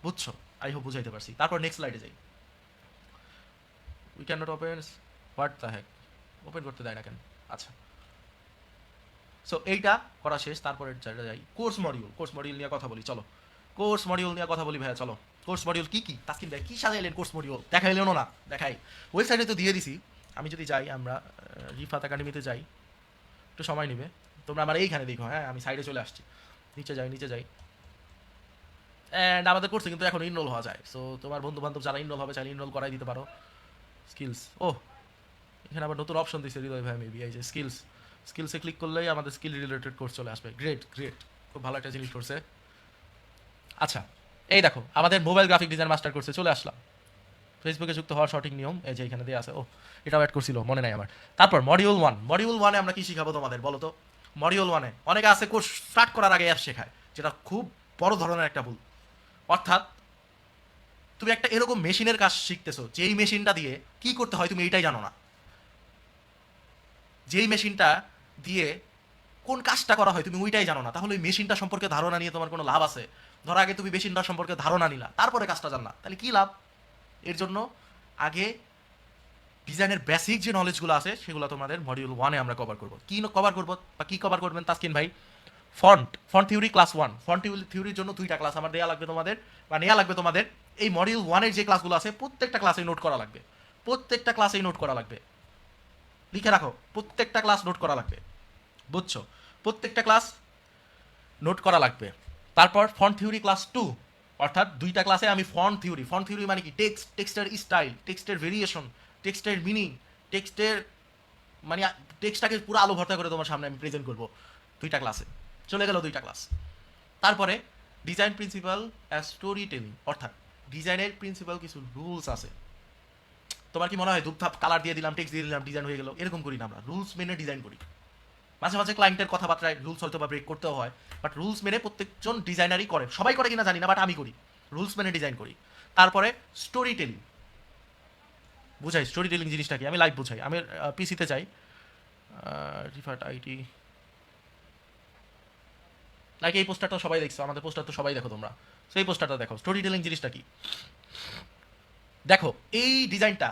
বুঝছো? আই হোপ বুঝাইতে পারছি। তারপর নেক্সট স্লাইডে যাই। We can not open, what the heck, open করতে দেয় না কেন? আচ্ছা, সো এইটা করা শেষ, তারপরে যাই কোর্স মডিউল। কোর্স মডিউল নিয়ে কথা বলি, চলো কোর্স মডিউল নিয়ে কথা বলি ভাইয়া, চলো। কোর্স মডিউল কি কি তাসকিন ভাই কি সাজাইলেন? কোর্স মডিউল দেখাইলেন না? দেখাই, ওয়েবসাইটে তো দিয়ে দিছি। আমি যদি যাই, আমরা রিফাত একাডেমিতে যাই, একটু সময় নেবে, তোমরা আমার এইখানে দেখো, হ্যাঁ আমি সাইডে চলে আসছি, নিচে যাই, নিচে যাই। অ্যান্ড আমাদের কোর্সে কিন্তু এখন ইনরোল হওয়া যায়। সো তোমার বন্ধু বান্ধব যারা ইনরোল হবে চাইলে ইনরোল করাই দিতে পারো। স্কিলস, ও এখানে আবার নতুন অপশন দিচ্ছে হৃদয় ভাই, মেবি এই যে স্কিলস, স্কিলসে ক্লিক করলেই আমাদের স্কিল রিলেটেড কোর্স চলে আসবে। গ্রেট গ্রেট, খুব ভালো একটা জিনিস করছে। আচ্ছা, এই দেখো আমাদের মোবাইল গ্রাফিক ডিজাইন মাস্টার কোর্সে চলে আসলাম। ফেসবুকে যুক্ত হওয়ার সঠিক নিয়ম এই যে এখানে দেওয়া আছে। ও এটাও অ্যাড করছিল, মনে নাই আমার। তারপর মডিউল 1, মডিউল 1-এ আমরা কি শিখাবো তোমাদের বলো তো? মডিউল 1-এ অনেকে আছে কোর্স স্টার্ট করার আগে অ্যাপ শেখায়, যেটা খুব বড় ধরনের একটা ভুল। অর্থাৎ তুমি একটা এরকম মেশিনের কাজ শিখতেছো, যেই মেশিনটা দিয়ে কি করতে হয় তুমি এইটাই জানো না, যেই মেশিনটা দিয়ে কোন কাজটা করা হয় তুমি ওইটাই জানো না, তাহলে ওই মেশিনটা সম্পর্কে ধারণা নিয়ে তোমার কোনো লাভ আছে? ধরো আগে তুমি মেশিনটা সম্পর্কে ধারণা নিলা, তারপরে কাজটা জানলা, তাহলে কি লাভ? এর জন্য আগে ডিজাইনের বেসিক যে নলেজগুলো আছে সেগুলো তোমাদের মডিউল 1-এ আমরা কভার করবো। কি কভার করবো বা কি কভার করবেন তাসকিন ভাই? Font, font theory class 1, font থিওরির জন্য 2টা ক্লাস আমার দেওয়া লাগবে তোমাদের, বা নেওয়া লাগবে তোমাদের। এই মডিউল 1-এর যে ক্লাসগুলো আছে প্রত্যেকটা ক্লাসে নোট করা লাগবে, প্রত্যেকটা ক্লাসেই নোট করা লাগবে, লিখে রাখো, প্রত্যেকটা ক্লাস নোট করা লাগবে, বুঝছো? প্রত্যেকটা ক্লাস নোট করা লাগবে। তারপর ফন্ট থিওরি ক্লাস 2, অর্থাৎ 2টা ক্লাসে আমি ফন্ট থিওরি, ফন্ট থিওরি মানে কি টেক্সট, টেক্সটের স্টাইল, টেক্সটের ভেরিয়েশন, টেক্সটের মিনিং, টেক্সটের মানে টেক্সটটাকে পুরো আলো ভর্তা করে তোমার সামনে আমি প্রেজেন্ট করবো 2টা ক্লাসে। চলে গেল 2টা ক্লাস। তারপরে design principal as story telling, অর্থাৎ ডিজাইনের প্রিন্সিপাল কিছু রুলস আছে। তোমার কি মনে হয় ধূপধাপ কালার দিয়ে দিলাম, টেক্সট দিয়ে দিলাম, ডিজাইন হয়ে গেল? এরকম করি না আমরা, রুলস মেনে ডিজাইন করি। মাঝে মাঝে ক্লায়েন্টের কথাবার্তায় রুলস হয়তো বা ব্রেক করতেও হয়, বাট রুলস মেনে প্রত্যেকজন ডিজাইনারই করে, সবাই করে কিনা জানি না, বাট আমি করি, রুলস মেনে ডিজাইন করি। তারপরে স্টোরি টেলিং বুঝাই। স্টোরি টেলিং জিনিসটা কি আমি লাইভ বুঝাই। আমি পিসিতে চাই রিফার্ট আইটি, লাইক এই পোস্টারটা সবাই দেখছো, আমাদের পোস্টার তো সবাই দেখো তোমরা, সেই পোস্টারটা দেখো। স্টোরি টেলিং জিনিসটা কি দেখো, এই ডিজাইনটা,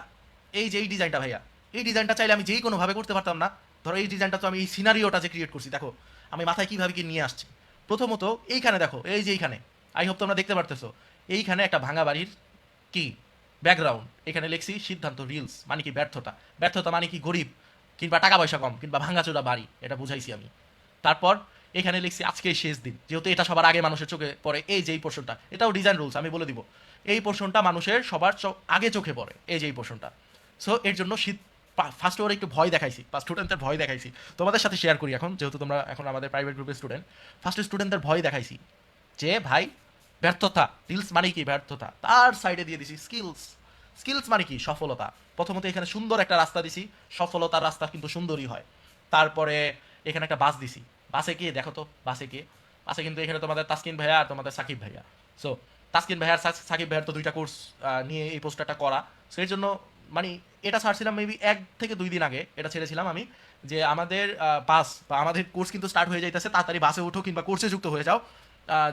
এই যে এই ডিজাইনটা ভাইয়া, এই ডিজাইনটা চাইলে আমি যেই কোনোভাবে করতে পারতাম না। ধরো এই ডিজাইনটা তো আমি এই সিনারিওটা যে ক্রিয়েট করছি, দেখো আমি মাথায় কীভাবে কি নিয়ে আসছি। প্রথমত এইখানে দেখো, এই যে এইখানে, আই হোপ তোমরা দেখতে পারতেছো, এইখানে একটা ভাঙা বাড়ির কি ব্যাকগ্রাউন্ড, এখানে লিখছি সিদ্ধান্ত রিলস, মানে কি ব্যর্থতা। ব্যর্থতা মানে কি গরিব, কিংবা টাকা পয়সা কম, কিংবা ভাঙাচোরা বাড়ি, এটা বুঝাইছি আমি। তারপর এখানে লিখছি আজকেই শেষ দিন, যেহেতু এটা সবার আগে মানুষের চোখে পড়ে। এই যে এই পোর্শনটা, এটাও ডিজাইন রুলস, আমি বলে দিব। এই পোর্শনটা মানুষের সবার আগে চোখে পড়ে, এই যে এই পোর্শনটা। সো এর জন্য শীত ফার্স্ট ওর একটু ভয় দেখাইছি, বা স্টুডেন্টদের ভয় দেখাইছি। তোমাদের সাথে শেয়ার করি এখন, যেহেতু তোমরা এখন আমাদের প্রাইভেট গ্রুপের স্টুডেন্ট। ফার্স্টে স্টুডেন্টদের ভয় দেখাইছি যে ভাই ব্যর্থতা, রিলস মানে কি ব্যর্থতা। তার সাইডে দিয়ে দিছি স্কিলস। স্কিলস মানে কি সফলতা। প্রথমত এখানে সুন্দর একটা রাস্তা দিছি, সফলতার রাস্তা কিন্তু সুন্দরই হয়। তারপরে এখানে একটা বাস দিছি, বাসে কে দেখো তো, বাসে কে, বাসে কিন্তু এখানে তোমাদের তাসকিন ভাইয়া আর তোমাদের সাকিব ভাইয়া। সো তাসকিন ভাইয়ার সাকিব ভাইয়ার তো 2টা কোর্স নিয়ে এই পোস্টারটা করা। সো এর জন্য মানে এটা ছাড়ছিলাম মেবি 1 থেকে 2 দিন আগে, এটা ছেড়েছিলাম আমি, যে আমাদের বাস বা আমাদের কোর্স কিন্তু স্টার্ট হয়ে যাইতেছে, তাড়াতাড়ি বাসে উঠো কিংবা কোর্সে যুক্ত হয়ে যাও,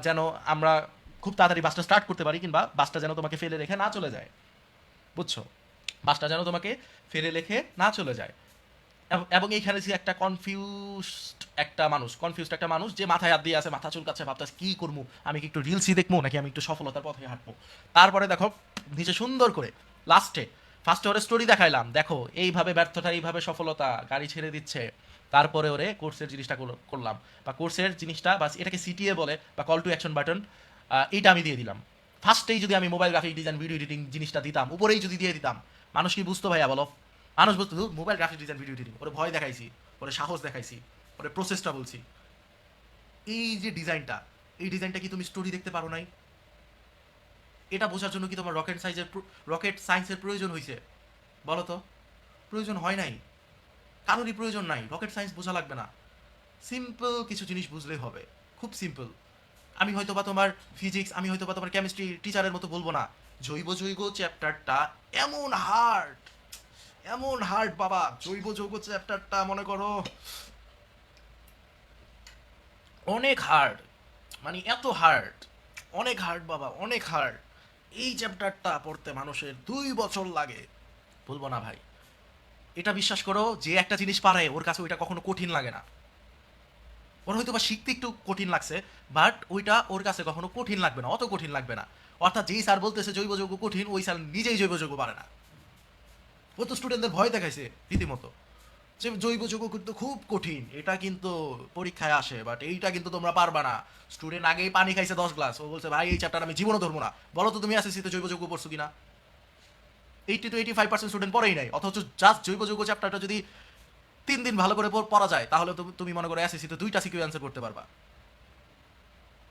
যেন আমরা খুব তাড়াতাড়ি বাসটা স্টার্ট করতে পারি, কিংবা বাসটা যেন তোমাকে ফেলে রেখে না চলে যায়। বুঝছো, বাসটা যেন তোমাকে ফেলে রেখে না চলে যায়। এবং এইখানে যে একটা কনফিউজড একটা মানুষ যে মাথায় হাত দিয়ে আছে, মাথা চুলকাচ্ছে, ভাবতেছে কি করবো, আমি কি একটু রিলসই দেখবো নাকি আমি একটু সফলতার পথে হাঁটবো। তারপরে দেখো নিচে সুন্দর করে লাস্টে ফার্স্টে ওরে স্টোরি দেখাইলাম, দেখো এইভাবে ব্যর্থতা, এইভাবে সফলতা, গাড়ি ছেড়ে দিচ্ছে। তারপরে ওরে কোর্সের জিনিসটা করলাম, বা কোর্সের জিনিসটা, বা এটাকে সিটিএ বলে, বা কল টু অ্যাকশন বাটন, এইটা আমি দিয়ে দিলাম। ফার্স্টেই যদি আমি mobile graphic design, video editing জিনিসটা দিতাম, উপরেই যদি দিয়ে দিতাম, মানুষ কি বুঝতো ভাইয়া বলো? মানুষ বুঝতো mobile graphic design, video editing. ওরে ভয় দেখাইছি, ওরে সাহস দেখাইছি, ওরে প্রসেসটা বলছি। এই যে ডিজাইনটা, এই ডিজাইনটা কি তুমি স্টোরি দেখতে পারো নাই? এটা বোঝার জন্য কি তোমার রকেট সায়েন্সের প্রয়োজন হয়েছে? বলো তো, প্রয়োজন হয় নাই, কারোরই প্রয়োজন নাই। রকেট সায়েন্স বোঝা লাগবে না, সিম্পল কিছু জিনিস বুঝলেই হবে, খুব সিম্পল। আমি হয়তো বা তোমার ফিজিক্স, আমি হয়তো বা তোমার কেমিস্ট্রি টিচারের মতো বলবো না, জৈব যৌগ চ্যাপ্টারটা এমন হার্ড, এমন হার্ড বাবা, জৈব যৌগ চ্যাপ্টারটা মনে করো অনেক হার্ড, মানে এত হার্ড, অনেক হার্ড বাবা, অনেক হার্ড। এই চ্যাপ্টারটা পড়তে মানুষের 2 বছর লাগে, বলবো না ভাই। এটা বিশ্বাস করো, যে একটা জিনিস পারে ওর কাছে ওইটা কখনো কঠিন লাগে না। ওর হয়তো বা শিখতে একটু কঠিন লাগছে, বাট ওইটা ওর কাছে কখনো কঠিন লাগবে না, অত কঠিন লাগবে না। অর্থাৎ যেই স্যার বলতেছে জৈব যৌগ কঠিন, ওই স্যার নিজেই জৈব যৌগ পারে না। ও তো স্টুডেন্টদের ভয় দেখাইছে রীতিমতো, যে জৈব যৌগ কিন্তু খুব কঠিন, এটা কিন্তু পরীক্ষায় আসে, বাট এইটা কিন্তু তোমরা পারবা না। স্টুডেন্ট আগেই পানি খাইছে 10 গ্লাস, ও বলছে ভাই এই চ্যাপ্টার আমি জীবনও ধরবো না। বলো তো তুমি এসএসসিতে জৈব যৌগ পড়ছো কিনা? 80 to 85% স্টুডেন্ট পড়েই নাই, অথচ জাস্ট জৈব যৌগ চ্যাপ্টারটা যদি 3 দিন ভালো করে পড়া যায়, তাহলে তুমি মনে করো এসএসসিতে 2টা সিকিউ অ্যান্সার করতে পারবা।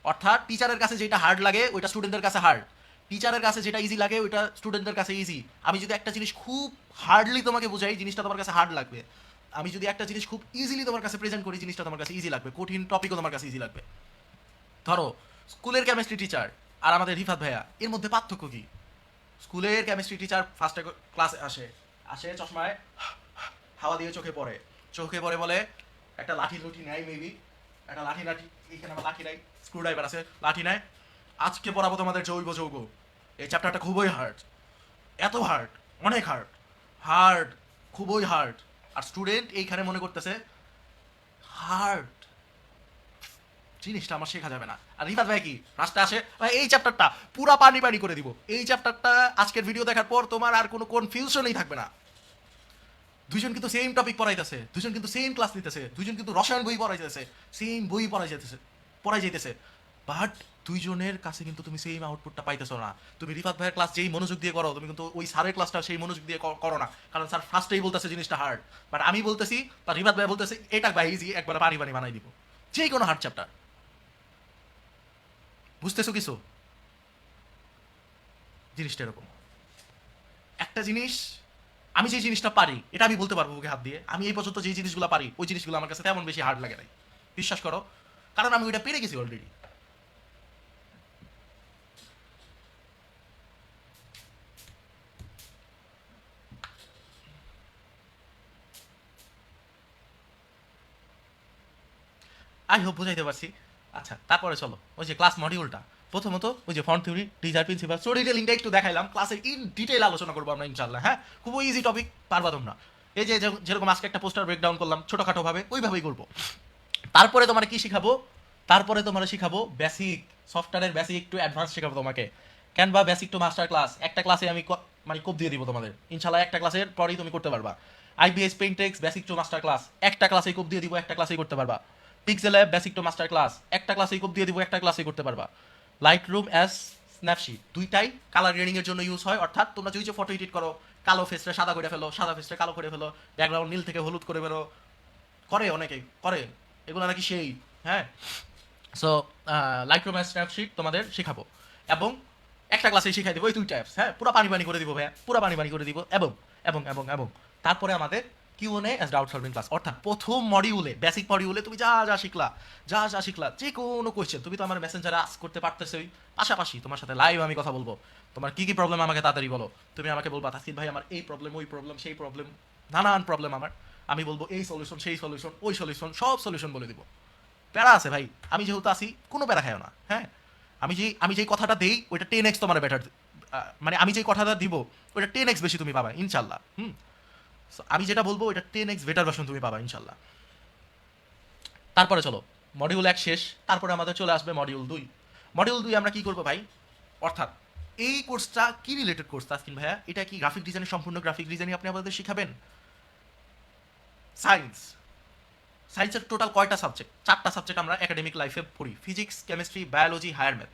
অর্থাৎ টিচারের কাছে যেটা হার্ড লাগে ওইটা স্টুডেন্টদের কাছে হার্ড, টিচারের কাছে যেটা ইজি লাগে ওইটা স্টুডেন্টদের কাছে ইজি। আমি যদি একটা জিনিস খুব হার্ডলি তোমাকে বোঝাই, জিনিসটা তোমার কাছে হার্ড লাগবে। আমি যদি একটা জিনিস খুব ইজিলি তোমার কাছে প্রেজেন্ট করি, জিনিসটা তোমার কাছে ইজি লাগবে। কঠিন টপিকও তোমার কাছে ইজি লাগবে। ধরো স্কুলের কেমিস্ট্রি টিচার আর আমাদের রিফাত ভাইয়া, এর মধ্যে পার্থক্য কি? স্কুলের কেমিস্ট্রি টিচার ফার্স্টে ক্লাসে আসে, চশমায় হাওয়া দিয়ে চোখে পড়ে, বলে একটা লাঠি লুঠি নেয়, মেবি একটা লাঠি এখানে আমার লাঠি নাই, স্ক্রু ড্রাইভার আছে, লাঠি নেয়, আজকে পড়াবো তোমাদের জৈব যৌগ। এই চ্যাপ্টারটা খুবই হার্ড, এত হার্ড, অনেক হার্ড, হার্ড, খুবই হার্ড। আর স্টুডেন্ট এইখানে মনে করতেছে হার্ড, জিনিসটা আমার শেখা যাবে না। আর রিফাত ভাই কি রাস্তায় আসে, ভাই এই চ্যাপ্টারটা পুরা পানি পানি করে দিব, এই চ্যাপ্টারটা আজকের ভিডিও দেখার পর তোমার আর কোনো কনফিউশনই থাকবে না। দুইজন কিন্তু সেম টপিক পড়াইতেছে, দুইজন কিন্তু সেম ক্লাস নিতেছে, দুইজন কিন্তু রসায়ন বই পড়াইতেছে, সেম বই পড়াই যাইতেছে, বাট দুইজনের কাছে কিন্তু তুমি সেম আউটপুটটা পাইতেছো না। তুমি রিফাত ভাইয়ের ক্লাস যেই মনোযোগ দিয়ে করো, তুমি কিন্তু ওই স্যারের ক্লাসটা সেই মনোযোগ দিয়ে করো না, কারণ স্যার ফার্স্টেই বলতেছে জিনিসটা হার্ড, বাট আমি বলতেছি বা রিফাত ভাই বলতেছে এটা ভাই ইজি, একবার পানি পানি বানাই দিব, যে কোনো হার্ড চ্যাপ্টার। বুঝতেছো কিছু? জিনিসটা এরকম একটা জিনিস, আমি যে জিনিসটা পারি এটা আমি বলতে পারবো বুকে হাত দিয়ে, আমি এই পর্যন্ত যে জিনিসগুলো পারি ওই জিনিসগুলো আমার কাছে তেমন বেশি হার্ড লাগে নাই, বিশ্বাস করো, কারণ আমি ওইটা পেরে গেছি অলরেডি। আই হোপ বুঝাইতে পারছি। আচ্ছা তারপরে চলো ওই যে ক্লাস মডিউলটা, প্রথমত ওই যে font theory, teaser principle, story টেলিংটা একটু দেখাইলাম, ক্লাসের ইন ডিটেইল আলোচনা করবো আমরা ইনশাল্লাহ। হ্যাঁ, খুব ইজি টপিক, পারবা তোমরা। এই যে যেরকম আজকে একটা পোস্টার ব্রেকডাউন করলাম ছোটোখাটো ভাবে, ওইভাবেই করবো। তারপরে তোমার কি শিখাবো? তারপরে তোমার শিখাবো বেসিক, সফটওয়্যারের বেসিক টু অ্যাডভান্স শিখাবো তোমাকে। Canva basic to master class, একটা ক্লাসে আমি মানে কোপ দিয়ে দিব তোমাদের ইনশাল্লাহ, একটা ক্লাসের পরেই তুমি করতে পারবা। Ibis paint X basic to master class, একটা ক্লাসেই কোপ দিয়ে দিব, একটা ক্লাসেই করতে পারবা। Pixel app basic to master class, একটা ক্লাসেই কোপ দিয়ে দিব, একটা ক্লাসেই করতে পারবা। লাইট রুম অ্যাস স্ন্যাপশিট, দুইটাই কালার গ্রেডিং এর জন্য ইউজ হয়, অর্থাৎ তোমরা যদি ফটো এডিট করো, কালো ফেসটা সাদা করে ফেলো, সাদা ফেসটা কালো করে ফেলো, ব্যাকগ্রাউন্ড নীল থেকে হলুদ করে ফেলো, করে অনেকেই করে, এগুলো নাকি সেই। হ্যাঁ, সো লাইটরুম স্ন্যাপশিট তোমাদের শেখাবো, এবং একটা ক্লাসে শিখাই দেবো এই দুইটা অ্যাপস। হ্যাঁ, পুরো পানি পানি করে দিব ভাইয়া, পুরো পানি পানি করে দিব। এবং এবং এবং এবং তারপরে আমাদের Q and A as doubt solving class, অর্থাৎ প্রথম মডিউলে, বেসিক মডিউলে তুমি যা যা শিখলা, যা যা শিখলা, যে কোনো কোয়েশ্চেন তুমি তো আমার মেসেঞ্জারে আস্ক করতে পারতেছই, পাশাপাশি তোমার সাথে লাইভ আমি কথা বলবো। তোমার কি কি প্রবলেম আমাকে তাড়াতাড়ি বলো, তুমি আমাকে বলবা তাসকিন ভাই আমার এই প্রবলেম, ওই প্রবলেম, সেই প্রবলেম, নানান প্রবলেম আমার, আমি বলবো এই সলিউশন, সেই সলিউশন, ওই সলিউশন, সব সলিউশন বলে দিব। প্যারা আছে ভাই, আমি যেহেতু আসি কোনো প্যারা খাইও না। হ্যাঁ, আমি যেই কথাটা দেই ওইটা 10x তোমার বেটার, মানে আমি যেই কথাটা দিব ওইটা 10x বেশি তুমি পাবা ইনশাল্লাহ। So, আমি যেটা বলবো ওইটা 10x বেটার ভার্সন তুমি পাবা ইনশাল্লাহ। তারপরে চলো মডিউল 1 শেষ, তারপরে আমাদের চলে আসবে মডিউল 2। মডিউল 2 আমরা কি করবো ভাই? অর্থাৎ এই কোর্সটা কি রিলেটেড কোর্স তাসকিন ভাইয়া? এটা কি গ্রাফিক ডিজাইনের, সম্পূর্ণ গ্রাফিক ডিজাইনই আপনি আমাদের শিখাবেন? সায়েন্স, সায়েন্সের টোটাল কয়টা সাবজেক্ট? 4টা সাবজেক্ট আমরা একাডেমিক লাইফে পড়ি, physics, chemistry, biology, higher math.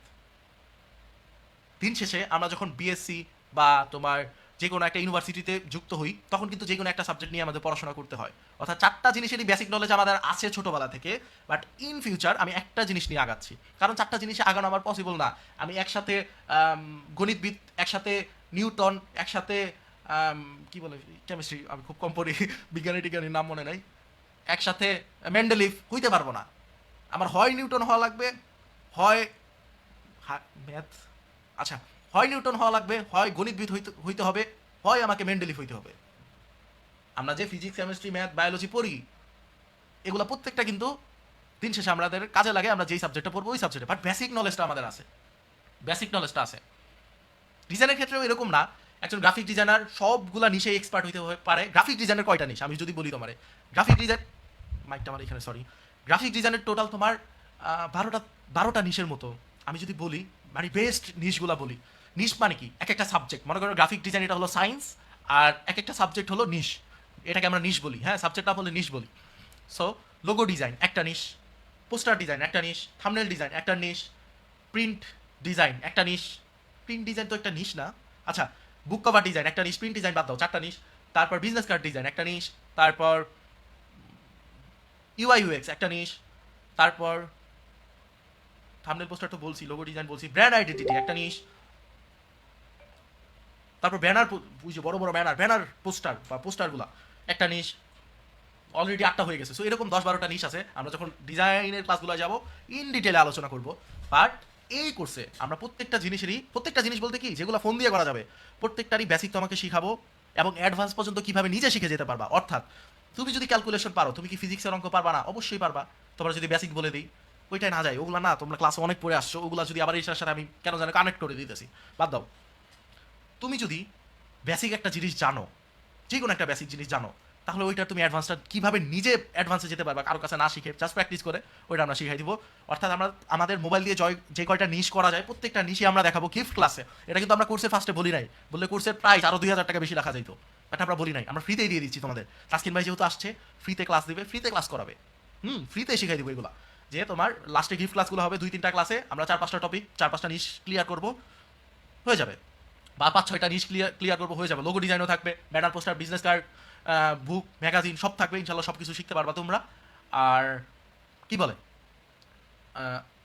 দিন শেষে আমরা যখন বিএসসি বা তোমার যে কোনো একটা ইউনিভার্সিটিতে যুক্ত হই, তখন কিন্তু যে কোনো একটা সাবজেক্ট নিয়ে আমাদের পড়াশোনা করতে হয়। অর্থাৎ 4টা জিনিসেরই বেসিক নলেজ আমাদের আছে ছোটোবেলা থেকে, বাট ইন ফিউচার আমি একটা জিনিস নিয়ে আগাচ্ছি, কারণ 4টা জিনিসে আগানো আমার পসিবল না। আমি একসাথে গণিতবিদ, একসাথে নিউটন, একসাথে কি বলে কেমিস্ট্রি, আমি খুব কম পড়ি, বিজ্ঞানী টিজ্ঞানীর নাম মনে নাই, একসাথে মেন্ডেলিফ হইতে পারবো না। আমার হয় নিউটন হওয়া লাগবে, হয় ম্যাথ, আচ্ছা, হয় নিউটন হওয়া লাগবে, হয় গণিতবিদ হইতে হইতে হবে, হয় আমাকে মেন্ডেলিফ হইতে হবে। আমরা যে ফিজিক্স, কেমিস্ট্রি, ম্যাথ, বায়োলজি পড়ি, এগুলো প্রত্যেকটা কিন্তু দিন শেষে আমাদের কাজে লাগে, আমরা যেই সাবজেক্টটা পড়বো ওই সাবজেক্টে, বাট বেসিক নলেজটা আমাদের আছে, বেসিক নলেজটা আছে। ডিজাইনের ক্ষেত্রেও এরকম না, একজন গ্রাফিক ডিজাইনার সবগুলা নিশে এক্সপার্ট হইতে পারে। গ্রাফিক ডিজাইনের কয়টা নিশ আমি যদি বলি তোমারে, গ্রাফিক ডিজাইন, মাইকটা আমার এখানে, সরি, গ্রাফিক ডিজাইনের টোটাল তোমার 12টা নিশের মতো আমি যদি বলি, মানে বেস্ট নিশগুলা বলি। নিশ মানে কি? এক একটা সাবজেক্ট, মনে করো গ্রাফিক ডিজাইন এটা হলো সায়েন্স, আর এক একটা সাবজেক্ট হলো নিশ, এটাকে আমরা নিশ বলি। হ্যাঁ, সাবজেক্ট নাম হলে নিশ বলি। সো লোগো ডিজাইন একটা নিশ, পোস্টার ডিজাইন একটা নিশ, থাম্বনেল ডিজাইন একটা নিশ, প্রিন্ট ডিজাইন একটা নিশ, প্রিন্ট ডিজাইন তো একটা নিশ না, আচ্ছা, বুক কভার ডিজাইন একটা নিশ, প্রিন্ট ডিজাইন বাদ দাও, 4টা নিশ। তারপর বিজনেস কার্ড ডিজাইন একটা নিশ, তারপর ইউআই ইউএক্স একটা নিশ, তারপর থাম্বনেল পোস্টার তো বলছি, লোগো ডিজাইন বলছি, ব্র্যান্ড আইডেন্টিটি একটা নিশ, তারপর ব্যানার, বুঝছো, বড় বড় ব্যানার, ব্যানার পোস্টার বা পোস্টারগুলা একটা নিশ। অলরেডি 8টা হয়ে গেছে। সো এরকম 10-12টা নিশ আছে, আমরা যখন ডিজাইনের ক্লাসগুলো যাব ইন ডিটেলে আলোচনা করব। বাট এই কোর্সে আমরা প্রত্যেকটা জিনিসেরই, প্রত্যেকটা জিনিস বলতে কি যেগুলো ফোন দিয়ে করা যাবে, প্রত্যেকটারই বেসিক তোমাকে শিখাবো, এবং অ্যাডভান্স পর্যন্ত কিভাবে নিজে শিখে যেতে পারবা। অর্থাৎ তুমি যদি ক্যালকুলেশন পারো, তুমি কি ফিজিক্সের অঙ্ক পারবা না? অবশ্যই পারবা। তোমরা যদি বেসিক বলে দিই, ওইটাই না যায়, ওগুলা না, তোমরা ক্লাসে অনেক পড়ে আসছো, ওগুলা যদি আবার এটার সাথে আমি কেন জানো কানেক্ট করে দিতেছি, বাদ দাও। তুমি যদি বেসিক একটা জিনিস জানো, যে কোনো একটা বেসিক জিনিস জানো, তাহলে ওইটা তুমি অ্যাডভান্সটা কীভাবে নিজে অ্যাডভান্সে যেতে পারবা কারো কাছে না শিখে, জাস্ট প্র্যাকটিস করে ওইটা আমরা শিখাই দিব। অর্থাৎ আমরা আমাদের মোবাইল দিয়ে যে কয়টা নিশ করা যায় প্রত্যেকটা নিশই আমরা দেখাবো গিফট ক্লাসে। এটা কিন্তু আমরা কোর্সে ফার্স্টে বলি নাই, বললে কোর্সের প্রাইস আরও 2000 টাকা বেশি রাখা যাইতো, বাট আমরা বলি নাই, আমরা ফ্রিতেই দিয়ে দিচ্ছি তোমাদের। তাসকিন ভাই যেহেতু আসছে, ফ্রিতে ক্লাস দিবে, ফ্রিতে ক্লাস করাবে, ফ্রিতে শিখাই দিব এগুলো। যে তোমার লাস্টে গিফট ক্লাসগুলো হবে 2-3টা ক্লাসে, আমরা 4-5টা টপিক, 4-5টা নিশ ক্লিয়ার করবো, হয়ে যাবে। বা 5-6টা নিশ ক্লিয়ার করবো, হয়ে যাবে। লোগো ডিজাইনও থাকবে, ব্যানার পোস্টার, বিজনেস কার্ড, বুক, ম্যাগাজিন সব থাকবে ইনশাল্লাহ, সব কিছু শিখতে পারবা তোমরা। আর কি বলে,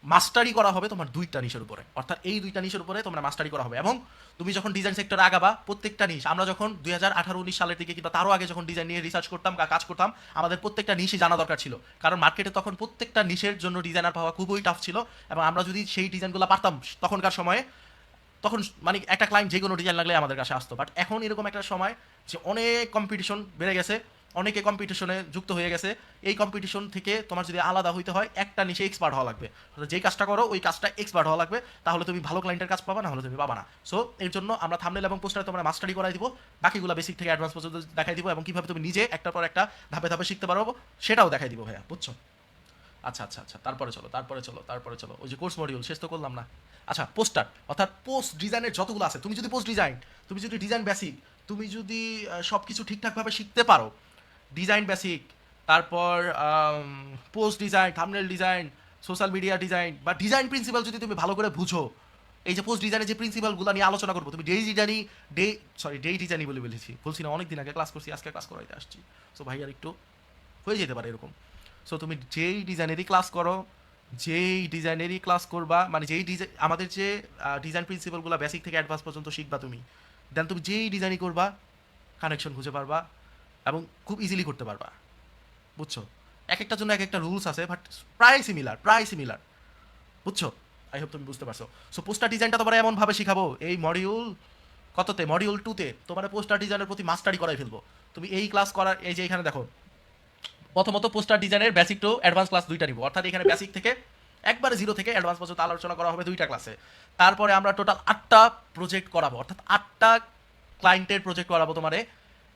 মাস্টারি করা হবে তোমার দুইটা নিশের উপরে, অর্থাৎ এই দুইটা নিশের উপরে তোমরা মাস্টারি করা হবে। এবং তুমি যখন ডিজাইন সেক্টরে আগাবা প্রত্যেকটা নিশ, আমরা যখন 2018-19 সালের দিকে কিংবা তারও আগে যখন ডিজাইন নিয়ে রিসার্চ করতাম বা কাজ করতাম, আমাদের প্রত্যেকটা নিশই জানা দরকার ছিল, কারণ মার্কেটে তখন প্রত্যেকটা নিশের জন্য ডিজাইনার পাওয়া খুবই টাফ ছিল। এবং আমরা যদি সেই ডিজাইনগুলো পারতাম তখনকার সময়ে, তখন মানে একটা ক্লায়েন্ট যে কোনো ডিজাইন লাগলে আমাদের কাছে আসতো। বাট এখন এরকম একটা সময় যে অনেক কম্পিটিশন বেড়ে গেছে, অনেকে কম্পিটিশনে যুক্ত হয়ে গেছে। এই কম্পিটিশন থেকে তোমার যদি আলাদা হইতে হয়, একটা নিশে এক্সপার্ট হওয়া লাগবে। যেই কাজটা করো ওই কাজটা এক্সপার্ট হওয়া লাগবে, তাহলে তুমি ভালো ক্লায়েন্টের কাজ পাবা, না হলে তুমি পাবা না। সো এর জন্য আমরা থাম্বনেল এবং পোস্টারে তোমরা মাস্টারি করাই দিব, বাকিগুলো বেসিক থেকে অ্যাডভান্স পর্যন্ত দেখাই দিব, এবং কীভাবে তুমি নিজে একটার পর একটা ধাপে ধাপে শিখতে পারবো সেটাও দেখাই দিব ভাইয়া, বুঝছো? আচ্ছা আচ্ছা আচ্ছা, তারপরে চলো ওই যে কোর্স মডিউল শেষ তো করলাম না। আচ্ছা, পোস্টার অর্থাৎ পোস্ট ডিজাইনের যতগুলো আছে, তুমি যদি পোস্ট ডিজাইন, তুমি যদি ডিজাইন বেসিক, তুমি যদি সব কিছু ঠিকঠাকভাবে শিখতে পারো, ডিজাইন বেসিক, তারপর post design, thumbnail design, social media design বা ডিজাইন প্রিন্সিপাল যদি তুমি ভালো করে বুঝো, এই যে পোস্ট ডিজাইনের যে প্রিন্সিপালগুলো নিয়ে আলোচনা করবো, তুমি ডে ডিজাইনই বলছি না, অনেক দিন আগে ক্লাস করছি, আজকে ক্লাস করাইতে আসছি। সো ভাই আর একটু হয়ে যেতে পারে এরকম। সো তুমি যেই ডিজাইনেরই ক্লাস করো, যেই ডিজাইনেরই ক্লাস করবা, মানে যেই ডিজাইন আমাদের যে ডিজাইন প্রিন্সিপালগুলো বেসিক থেকে অ্যাডভান্স পর্যন্ত শিখবা তুমি, দেন তুমি যেই ডিজাইনই করবা কানেকশন খুঁজে পারবা এবং খুব ইজিলি করতে পারবা, বুঝছো? এক একটার জন্য এক একটা রুলস আছে, বাট প্রায় সিমিলার, বুঝছো? আই হোপ তুমি বুঝতে পারছো। সো পোস্টার ডিজাইনটা তোমার এমনভাবে শিখাবো, এই মডিউল 2-তে তোমার পোস্টার ডিজাইনের প্রতি মাস্টারি করাই ফেলবো। তুমি এই ক্লাস করার, এই যে এখানে দেখো, প্রথমত পোস্টার ডিজাইনের বেসিক টু অ্যাডভান্স ক্লাস দুইটা নিব, অর্থাৎ এখানে বেসিক থেকে একবারে জিরো থেকে অ্যাডভান্স পর্যন্ত আলোচনা করা হবে দুইটা ক্লাসে। তারপরে আমরা টোটাল 8টা প্রজেক্ট করাবো, অর্থাৎ 8টা ক্লায়েন্টের প্রজেক্ট করাবো তোমারে।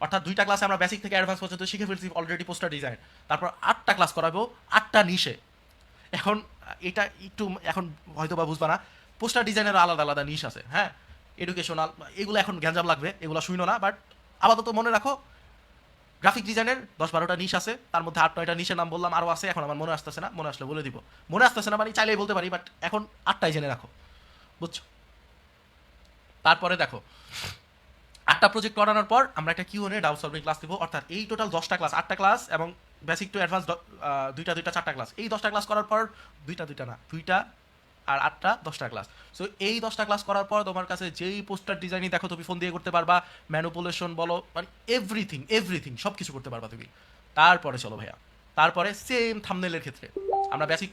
অর্থাৎ দুইটা ক্লাসে আমরা বেসিক থেকে অ্যাডভান্স পর্যন্ত শিখে ফেলছি অলরেডি পোস্টার ডিজাইন। তারপর 8টা ক্লাস করাবো 8টা নিশে। এখন এটা একটু এখন হয়তো বা বুঝবা না, পোস্টার ডিজাইনের আলাদা আলাদা নিশ আছে, হ্যাঁ, এডুকেশনাল, এগুলো এখন গ্যাঞ্জাম লাগবে, এগুলো শুনো না। বাট আপাতত মনে রাখো, গ্রাফিক ডিজাইনের 10-12টা নিশ আছে, তার মধ্যে 8-9টা নিশের নাম বললাম, আরও আছে, এখন আমার মনে আসতেছে না, মনে আসলে বলে দিব। মনে আসতেছে না মানে চাইলেই বলতে পারি, বাট এখন 8টাই জেনে রাখো, বুঝছো? তারপরে দেখো, 8টা প্রজেক্ট করানোর পর আমরা একটা কিউএনএ ডাউট সলভিং ক্লাস দিব, অর্থাৎ এই টোটাল 10টা ক্লাস, 8টা ক্লাস এবং বেসিক টু অ্যাডভান্স দুইটা 4টা ক্লাস, এই 10টা ক্লাস করার পর দুইটা আর 8টা 10টা ক্লাস। সো এই 10টা ক্লাস করার পর তোমার কাছে যেই পোস্টার ডিজাইনই দেখো তুমি ফোন দিয়ে করতে পারবা, ম্যানুপুলেশন বলো, মানে এভরিথিং সব কিছু করতে পারবা তুমি। তারপরে চলো ভাইয়া, তারপরে সেম থাম্বনেলের ক্ষেত্রে আমরা বেসিক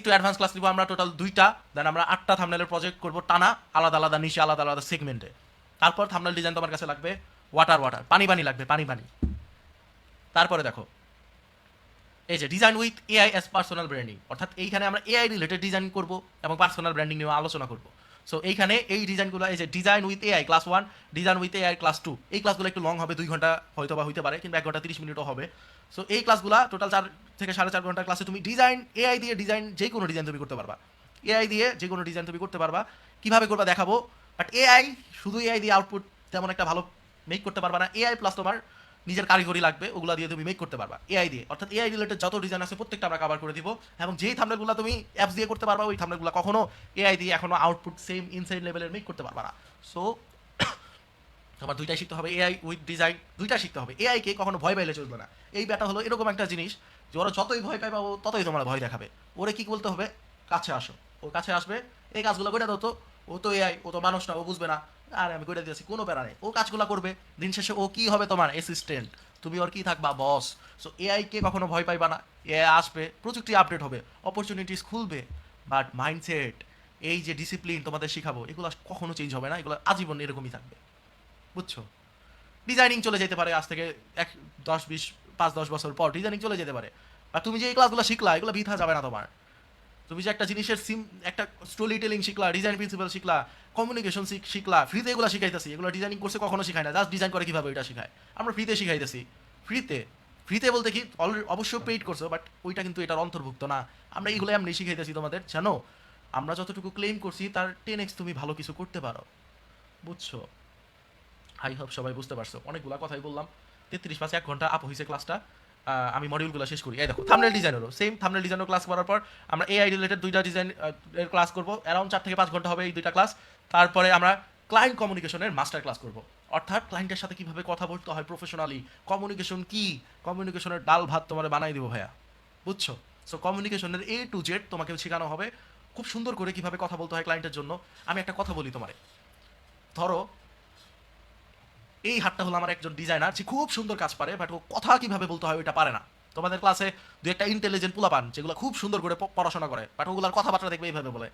টু অ্যাডভান্স ক্লাস নিব আমরা টোটাল 2টা, দেন আমরা 8টা থাম্বনেলের প্রজেক্ট করবো টানা, আলাদা আলাদা নিশে, আলাদা আলাদা সেগমেন্টে। তারপর থাম্বনেল ডিজাইন তোমার কাছে লাগবে ওয়াটার, পানি লাগবে, পানি। তারপরে দেখো, এই যে design with AI S personal branding, অর্থাৎ এইখানে আমরা এআই রিলেটেড ডিজাইন করব এবং পার্সোনাল ব্র্যান্ডিং নিয়ে আলোচনা করব। সো এইখানে এই ডিজাইনগুলো, এই যে design with AI class 1, design with AI class 2, এই ক্লাসগুলো একটু লং হবে, 2 ঘন্টা হয়তো বা হইতে পারে, কিন্তু 1 ঘন্টা 30 মিনিটও হবে। সো এই ক্লাসগুলো টোটাল 4 থেকে 4.5 ঘন্টার ক্লাসে তুমি ডিজাইন এআই দিয়ে যে কোনো ডিজাইন তুমি করতে পারবা, কীভাবে করবা দেখাবো। বাট শুধু এআই দিয়ে আউটপুট তেমন একটা ভালো মেক করতে পারবা না, এআই প্লাস তোমার নিজের কারিগরি লাগবে, ওগুলা দিয়ে তুমি মেক করতে পারবা এআই দিয়ে। অর্থাৎ এআই রিলেটেড যত ডিজাইন আছে প্রত্যেকটা আমরা কভার করে দিব, এবং যেই থাম্বনেলগুলো তুমি অ্যাপস দিয়ে করতে পারবা, ওই থাম্বনেলগুলো কখনো এআই দিয়ে এখনো আউটপুট সেম ইনসাইড লেভেলের মেক করতে পারবা না। সো তোমার দুইটাই শিখতে হবে, এআই উইথ ডিজাইন দুইটা শিখতে হবে। এআই কে কখনো ভয় পাইলে চলবে না। এই ব্যাটা হলো এরকম একটা জিনিস যে ওরা যতই ভয় পাইবা ও ততই তোমার ভয় দেখাবে। ওরে কি বলতে হবে, কাছে আসো, ও কাছে আসবে, এই কাজগুলো করে দাও, তো ও তো এআই, ও তো মানুষ না, ও বুঝবে না, আর আমি করে দিয়েছি, কোনো প্যারা নেই, ও কাজগুলো করবে, দিন শেষে ও কি হবে, তোমার অ্যাসিস্ট্যান্ট, তুমি ওর কি থাকবা, বস। সো এআই কে কখনো ভয় পাইবা না, এআই আসবে, প্রযুক্তি আপডেট হবে, অপরচুনিটিস খুলবে, বাট মাইন্ডসেট, এই যে ডিসিপ্লিন তোমাদের শিখাবো, এগুলো কখনো চেঞ্জ হবে না, এগুলো আজীবন এরকমই থাকবে, বুঝছো? ডিজাইনিং চলে যেতে পারে আজ থেকে 5-10 বছর পর ডিজাইনিং চলে যেতে পারে, আর তুমি যে এই ক্লাসগুলো শিখলা এগুলো বৃথা যাবে না তোমার। তুমি যে একটা জিনিসের একটা স্টোরি টেলিং শিখলা, ডিজাইন প্রিন্সিপাল শিখলা, কমিউনিকেশন শিখলা, ফ্রিতে এগুলো শিখাইতেছি, এগুলো ডিজাইনিং কোর্সে কখনো শিখায় না, জাস্ট ডিজাইন করে কীভাবে ওইটা শিখায়, আমরা ফ্রিতে শিখাইতেছি। ফ্রিতে বলতে কি অবশ্যই পেইড করছো, বাট ওইটা কিন্তু এটার অন্তর্ভুক্ত না। আমরা এইগুলো এমনি শিখাইতেছি তোমাদের, জানো আমরা যতটুকু ক্লেম করছি তার 10x তুমি ভালো কিছু করতে পারো, বুঝছো? আই হোপ সবাই বুঝতে পারছো, অনেকগুলো কথাই বললাম, 33-1 ঘন্টা আপ হয়েছে ক্লাসটা। আমি মডিউলগুলো শেষ করি। এই দেখো থাম্বনেল ডিজাইনেরও সেম, থাম্বনেল ডিজাইনের ক্লাস করার পর আমরা এআই রিলেটেড 2টা ডিজাইন এর ক্লাস করবো, অ্যারাউন্ড 4 থেকে 5 ঘন্টা হবে এই 2টা ক্লাস। তারপরে আমরা ক্লায়েন্ট কমিউনিকেশনের মাস্টার ক্লাস করব, অর্থাৎ ক্লায়েন্টের সাথে কীভাবে কথা বলতে হয় প্রফেশনালি, কমিউনিকেশনের ডাল ভাত তোমার বানাই দিব ভাইয়া, বুঝছো? সো কমিউনিকেশনের A to Z তোমাকে শেখানো হবে, খুব সুন্দর করে কিভাবে কথা বলতে হয় ক্লায়েন্টের জন্য। আমি একটা কথা বলি তোমারে, ধরো এই হাতটা হলো আমার একজন ডিজাইনার, যে খুব সুন্দর কাজ পারে, বাট ও কথা কিভাবে বলতে হয় ওইটা পারে না। তোমাদের ক্লাসে দু একটা ইন্টেলিজেন্ট পোলাপান যেগুলো খুব সুন্দর করে পড়াশোনা করে, বাট ওগুলার কথাবার্তা দেখবে এইভাবে বলে,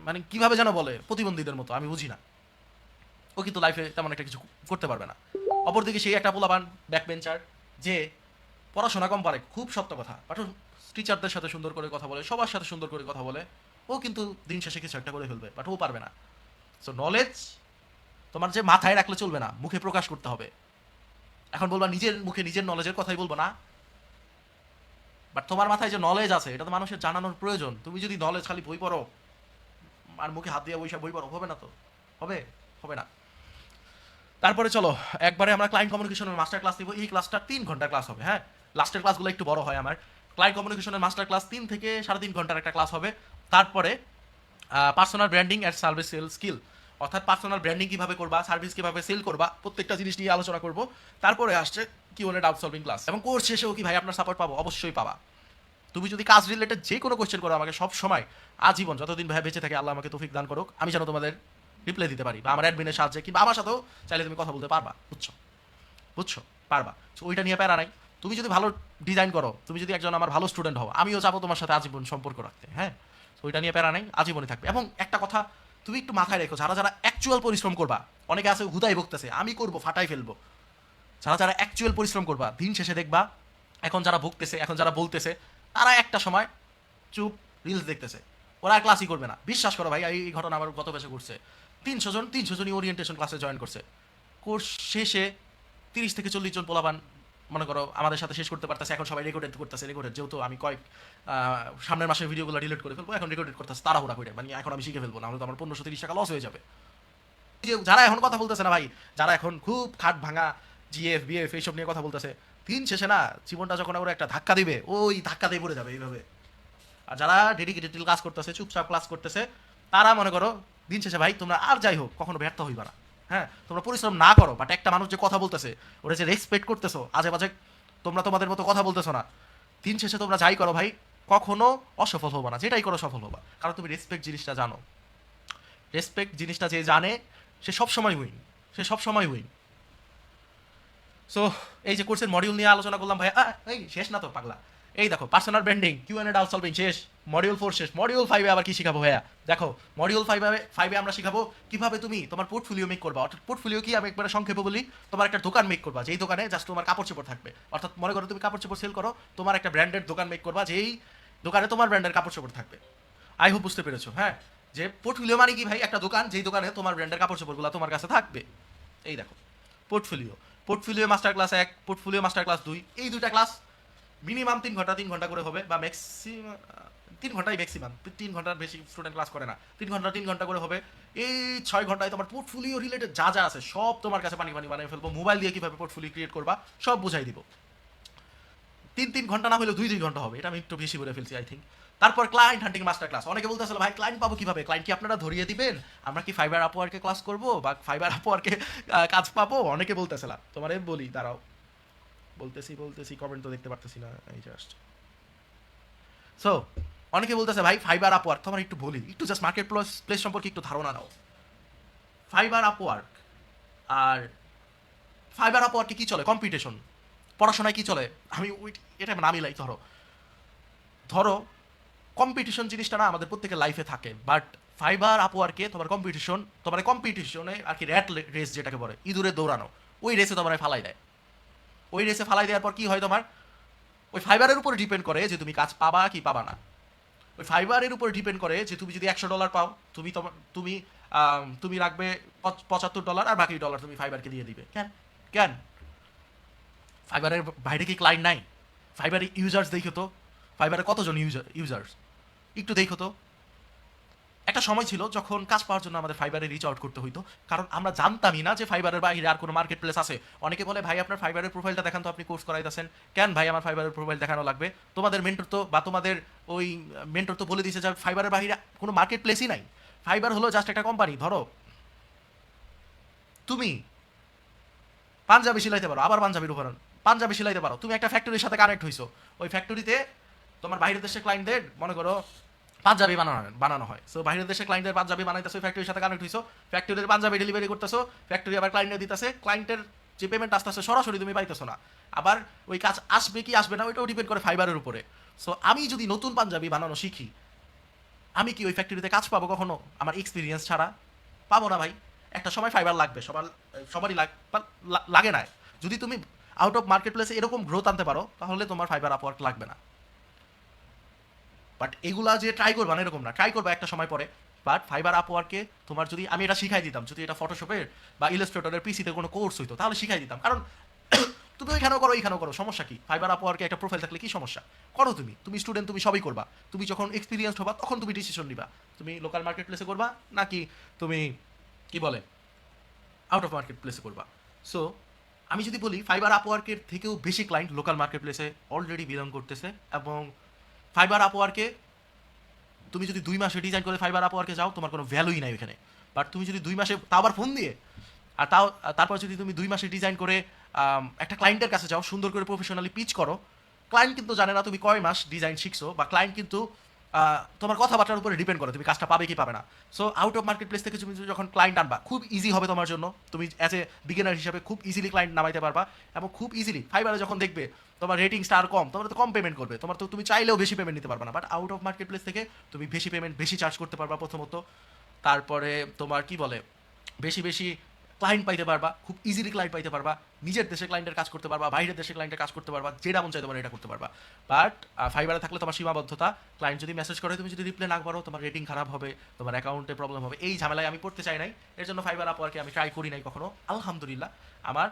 মানে কিভাবে যেন বলে প্রতিবন্ধীদের মতো, আমি বুঝি না। ও কিন্তু লাইফে তেমন একটা কিছু করতে পারবে না। অপরদিকে সেই একটা পোলাপান ব্যাক বেঞ্চার, যে পড়াশোনা কম পারে, খুব সত্য কথা, বাট ও টিচারদের সাথে সুন্দর করে কথা বলে, সবার সাথে সুন্দর করে কথা বলে, ও কিন্তু দিন শেষে কিছু একটা করে ফেলবে, বাট ও পারবে না। সো নলেজ তোমার যে মাথায় রাখলে চলবে না, মুখে প্রকাশ করতে হবে। এখন বলবা নিজের মুখে নিজের নলেজের কথাই বলবো না, বাট তোমার মাথায় যে নলেজ আছে এটা তো মানুষের জানানোর প্রয়োজন। তুমি যদি নলেজ খালি বই পড়ো আর মুখে হাত দিয়ে বইসা বই পড়ো, হবে না তো, হবে হবে না। তারপরে চলো একবারে আমরা ক্লায়েন্ট কমিউনিকেশনের মাস্টার ক্লাস দিব। এই ক্লাসটা 3 ঘন্টার ক্লাস হবে, হ্যাঁ। লাস্টের ক্লাসগুলো একটু বড় হয় আমার। ক্লায়েন্ট কমিউনিকেশনের মাস্টার ক্লাস 3 থেকে 3.5 ঘন্টার একটা ক্লাস হবে। তারপরে personal branding and service sell skill, অর্থাৎ পার্সোনাল ব্র্যান্ডিং কীভাবে করবা, সার্ভিস কীভাবে সেল করবা, প্রত্যেকটা জিনিস নিয়ে আলোচনা করব। তারপরে আসছে Q&A ডাউট সলভিং ক্লাস। এবং কোর্স শেষেও কি ভাই আপনার সাপোর্ট পাবো? অবশ্যই পাবা। তুমি যদি কাজ রিলেটেড যে কোনো কোয়েশ্চেন করো আমাকে, সব সময় আজীবন যতদিন ভাই বেঁচে থাকে, আল্লাহ আমাকে তৌফিক দান করুক, আমি যেন তোমাদের রিপ্লাই দিতে পারি, বা আমার অ্যাডমিনের সাহায্যে, কিংবা আমার সাথেও চাইলে তুমি কথা বলতে পারবা। বুঝছো? বুঝছো? পারবা। সো ওইটা নিয়ে প্যারা নাই। তুমি যদি ভালো ডিজাইন করো, তুমি যদি একজন আমার ভালো স্টুডেন্ট হও, আমিও যাবো তোমার সাথে আজীবন সম্পর্ক রাখতে, হ্যাঁ। তো ওইটা নিয়ে প্যারা নাই, আজীবনই থাকবে। এবং একটা কথা তুমি একটু মাথায় রেখো, যারা যারা অ্যাকচুয়াল পরিশ্রম করবা, অনেকে আছে হুদাই বকতেছে আমি করবো ফাটাই ফেলবো, যারা যারা অ্যাকচুয়াল পরিশ্রম করবা, দিন শেষে দেখবা এখন যারা ভুগতেছে, এখন যারা বলতেছে, তারা একটা সময় চুপ রিলস দেখতেছে, ওরা আর ক্লাসই করবে না। বিশ্বাস করো ভাই, এই ঘটনা আমার গত বছর ঘটছে। 300 জনই ওরিয়েন্টেশন ক্লাসে জয়েন করছে। কোর্স শেষে 30 থেকে 40 জন পোলাপান মনে করো আমাদের সাথে শেষ করতে পারতেছে। এখন সবাই রেকর্ডেড করতেছে, রেকর্ডেড যেহেতু আমি সামনের মাসের ভিডিওগুলো ডিলিট করে ফেলবো, এখন রেকর্ডেড করতেছে তাড়াহুড়া করে, মানে এখন আমি শিখে ফেলবো, না হলে তো আমার 1530 টাকা লস হয়ে যাবে। যে যারা এখন কথা বলতেছে না ভাই, যারা এখন খুব খাট ভাঙা জিএফ বিএফ এইসব নিয়ে কথা বলতেছে, দিন শেষে না জীবনটা যখন ওরা একটা ধাক্কা দিবে, ওই ধাক্কা দিয়ে পড়ে যাবে এইভাবে। আর যারা ডেডিকেটেড ক্লাস করতেছে, চুপচাপ ক্লাস করতেছে, তারা মনে করো দিন শেষে ভাই তোমরা আর যাই হোক কখনো ব্যর্থ হইবা না। হ্যাঁ, তোমরা পরিশ্রম না করো, বাট একটা মানুষ যে কথা বলতেছে ওরা যে রেসপেক্ট করতেছো, আজে বাজে তোমরা তোমাদের মতো কথা বলতেছো না, দিন শেষে তোমরা যাই করো ভাই কখনো অসফল হবো না, যেটাই করো সফল হবা, কারণ তুমি রেসপেক্ট জিনিসটা জানো। রেসপেক্ট জিনিসটা যে জানে সে সবসময় উইন, সে সবসময় উইন। সো এই যে কোর্সের মডিউল নিয়ে আলোচনা করলাম ভাই, এই শেষ না তো পাগলা। এই দেখো personal branding, Q&A doubt solving শেষ, মডিউল 4 শেষ, মডিউল 5 আবার কি শিখাবো ভাইয়া? দেখো মডিউল 5 আমরা শিখাবো কিভাবে তুমি তোমার পোর্টফোলিও মেক করবা। অর্থাৎ পোর্টফোলিও কি, আমি একবার সংক্ষেপে বলি, তোমার একটা দোকান মেক করবা, যেই দোকানে জাস্ট তোমার কাপড় চোপড় থাকবে। অর্থাৎ মনে করো তুমি কাপড় চোপড় সেল করো, তোমার একটা ব্র্যান্ডেড দোকান মেক করবা, যেই দোকানে তোমার ব্র্যান্ডের কাপড় চোপড় থাকবে। আই হোপ বুঝতে পেরেছো, হ্যাঁ। যে পোর্টফোলিও মানে কি ভাই? একটা দোকান, যেই দোকানে তোমার ব্র্যান্ডের কাপড় চোপড়গুলো তোমার কাছে থাকবে। এই দেখো portfolio, portfolio master class 1, portfolio master class 2, এই দুইটা ক্লাস মিনিমাম 3 ঘন্টা করে হবে, বা ম্যাক্সিমাম 3 ঘন্টাই ম্যাক্সিমাম, 3 ঘন্টার বেশি স্টুডেন্ট ক্লাস করে না। 3 ঘন্টা করে হবে। এই 6 ঘন্টায় তোমার পোর্টফোলিও রিলেটেড যা যা আছে সব তোমার কাছে পানি পানি বানিয়ে ফেলবো। মোবাইল দিয়ে কীভাবে পোর্টফোলিও ক্রিয়েট করবা সব বুঝাই দিব। 3 ঘন্টা না হলেও 2 ঘন্টা হবে, এটা আমি একটু বেশি বলে ফেলছি আই থিঙ্ক। তারপর ক্লায়েন্ট হান্টিং মাস্টার ক্লাস। অনেকে বলতে আসলে ভাই ক্লায়েন্ট পাবো কিভাবে? ক্লায়েন্ট কি আপনারা ধরিয়ে দিবেন? আমরা কি ফাইবার আপওয়ার্কে ক্লাস করবো, বা ফাইবার আপওয়ার্কে কাজ পাবো? অনেকে বলতে আসলে, তোমার বলি দাঁড়াও, বলতেছি কমেন্ট তো দেখতে পারতেছি না, এই জাস্ট। সো অনেকে বলতেছে ভাই ফাইবার আপওয়ার্ক, তোমার একটু বলি, একটু জাস্ট মার্কেট প্লেস সম্পর্কে একটু ধারণা নাও। ফাইবার আপওয়ার্ক আর ফাইবার আপওয়ার্কে কি চলে? কম্পিটিশন। পড়াশোনায় কি চলে? আমি এটা নামই লাই, ধরো ধরো কম্পিটিশন জিনিসটা না আমাদের প্রত্যেকের লাইফে থাকে, বাট ফাইবার আপওয়ার্কে তোমার কম্পিটিশন, তোমার কম্পিটিশনে আর কি র্যাট রেস যেটাকে বলে, ইঁদুরে দৌড়ানো, ওই রেসে তোমার ফালাই দেয়। ওই রেসে ফালাই দেওয়ার পর কি হয়, তোমার ওই ফাইবারের উপরে ডিপেন্ড করে যে তুমি কাজ পাবা কি পাবা না। ওই ফাইবারের উপরে ডিপেন্ড করে যে তুমি যদি $100 পাও, তুমি তুমি তুমি রাখবে $75, আর বাকি ডলার তুমি ফাইবারকে দিয়ে দিবে। কেন কেন? ফাইবারের বাইরে কি ক্লায়েন্ট নাই? ফাইবারের ইউজার্স দেখো তো, ফাইবারে কতজন ইউজার্স একটু দেখো তো। একটা সময় ছিল যখন কাজ পাওয়ার জন্য আমাদের ফাইবারে রিচ আউট করতে হইতো, কারণ আমরা জানতামই না যে ফাইবারের বাইরে আর কোনো মার্কেট প্লেস আছে। অনেকে বলে ভাই আপনার ফাইবারের প্রোফাইলটা দেখান তো, আপনি কোর্স করাইতেছেন কেন? ভাই আমার ফাইবারের প্রোফাইল দেখানো লাগবে। তোমাদের মেন্টর তো, বা তোমাদের ওই মেন্টর তো বলে দিয়েছে যে ফাইবারের বাইরে কোনো মার্কেট প্লেসই নাই। ফাইবার হলো জাস্ট একটা কোম্পানি। ধরো তুমি পাঞ্জাবি সিলাইতে পারো, আবার পাঞ্জাবির উপর পাঞ্জাবি সিলাইতে পারো, তুমি একটা ফ্যাক্টরির সাথে কানেক্ট হইছো, ওই ফ্যাক্টরিতে তোমার বাইরের দেশের ক্লায়েন্টদের মনে করো পাঞ্জাবি বানানো হয়। সো বাইরের দেশে ক্লায়েন্টের পাঞ্জাবি বানাইতেছো, ফ্যাক্টরির সাথে কানেক্ট হইছো, ফ্যাক্টরির পাঞ্জাবি ডেলিভারি করতেছো, ফ্যাক্টরি আবার ক্লায়েন্টে দিতেছে, ক্লায়েন্টের যে পেমেন্ট আসতেছে সরাসরি তুমি পাইতেছো না। আবার ওই কাজ আসবে কি আসবে না ওইটাও ডিপেন্ড করে ফাইবারের উপরে। সো আমি যদি নতুন পাঞ্জাবি বানানো শিখি, আমি কি ওই ফ্যাক্টরিতে কাজ পাবো কখনো আমার এক্সপিরিয়েন্স ছাড়া? পাবো না ভাই। একটা সময় ফাইবার লাগবে, সবারই লাগে না। যদি তুমি আউট অফ মার্কেট প্লেসে এরকম গ্রোথ আনতে পারো তাহলে তোমার ফাইবার আপওয়ার্ক লাগবে না। বাট এগুলা যে ট্রাই করবা না এরকম না, ট্রাই করবা একটা সময় পরে। বাট ফাইবার আপওয়ার্কে তোমার যদি আমি এটা শিখাই দিতাম, যদি এটা ফটোশপের বা ইলাস্ট্রেটরের পিসিতে কোনো কোর্স হইতো তাহলে শিখাই দিতাম। কারণ তুমি ওইখানেও করো এইখানেও করো, সমস্যা কি? ফাইবার আপওয়ার্কে একটা প্রোফাইল থাকলে কি সমস্যা? করো, তুমি স্টুডেন্ট, তুমি সবই করবা। তুমি যখন এক্সপিরিয়েন্স হবা তখন তুমি ডিসিশন নিবা তুমি লোকাল মার্কেট প্লেসে করবা নাকি তুমি কি বলে আউট অফ মার্কেট প্লেসে করবা। সো আমি যদি বলি ফাইবার আপওয়ার্কের থেকেও বেশি ক্লায়েন্ট লোকাল মার্কেট প্লেসে অলরেডি বিলং করতেছে। এবং ফাইবার আপওয়ার্কে তুমি যদি 2 মাসে ডিজাইন করে ফাইবার আপওয়ার্কে যাও তোমার কোনো ভ্যালুই নাই ওইখানে। বাট তুমি যদি 2 মাসে, তাও আবার ফোন দিয়ে, আর তারপর যদি তুমি 2 মাসে ডিজাইন করে একটা ক্লায়েন্টের কাছে যাও, সুন্দর করে প্রফেশনালি পিচ করো, ক্লায়েন্ট কিন্তু জানে না তুমি কয় মাস ডিজাইন শিখছো, বা ক্লায়েন্ট কিন্তু তোমার কথাবার্তার উপরে ডিপেন্ড করে তুমি কাজটা পাবে কি পাবে না। So out of market place থেকে তুমি যখন ক্লায়েন্ট আনবা খুব ইজি হবে তোমার জন্য, তুমি অ্যাজ এ বিগিনার হিসাবে খুব ইজিলি ক্লায়েন্ট নামাইতে পারবা। এবং খুব ইজিলি ফাইবারে যখন দেখবে তোমার রেটিং স্টার কম, তোমার তো কম পেমেন্ট করবে, তোমার তো তুমি চাইলেও বেশি পেমেন্ট নিতে পারবা না। But out of market place থেকে তুমি বেশি পেমেন্ট বেশি চার্জ করতে পারবা প্রথমত। তারপরে তোমার কি বলে বেশি বেশি ক্লায়েন্ট পাইতে পারবা, খুব ইজিলি ক্লায়েন্ট পাইতে পারবা, নিজের দেশে ক্লায়েন্টের কাজ করতে পারবা, বাইরের দেশে ক্লায়েন্টের কাজ করতে পারবা, যেটা মন চাই তোমার এটা করতে পারবা। বাট ফাইবারে থাকলে তোমার সীমাবদ্ধতা, ক্লায়েন্ট যদি মেসেজ করে তুমি যদি রিপ্লাই না করো তোমার রেটিং খারাপ হবে, তোমার অ্যাকাউন্টে প্রবলেম হবে। এই ঝামেলায় আমি পড়তে চাই নাই, এর জন্য ফাইবার আপওয়ার্কে আমি ট্রাই করি নাই কখনো। আলহামদুলিল্লাহ আমার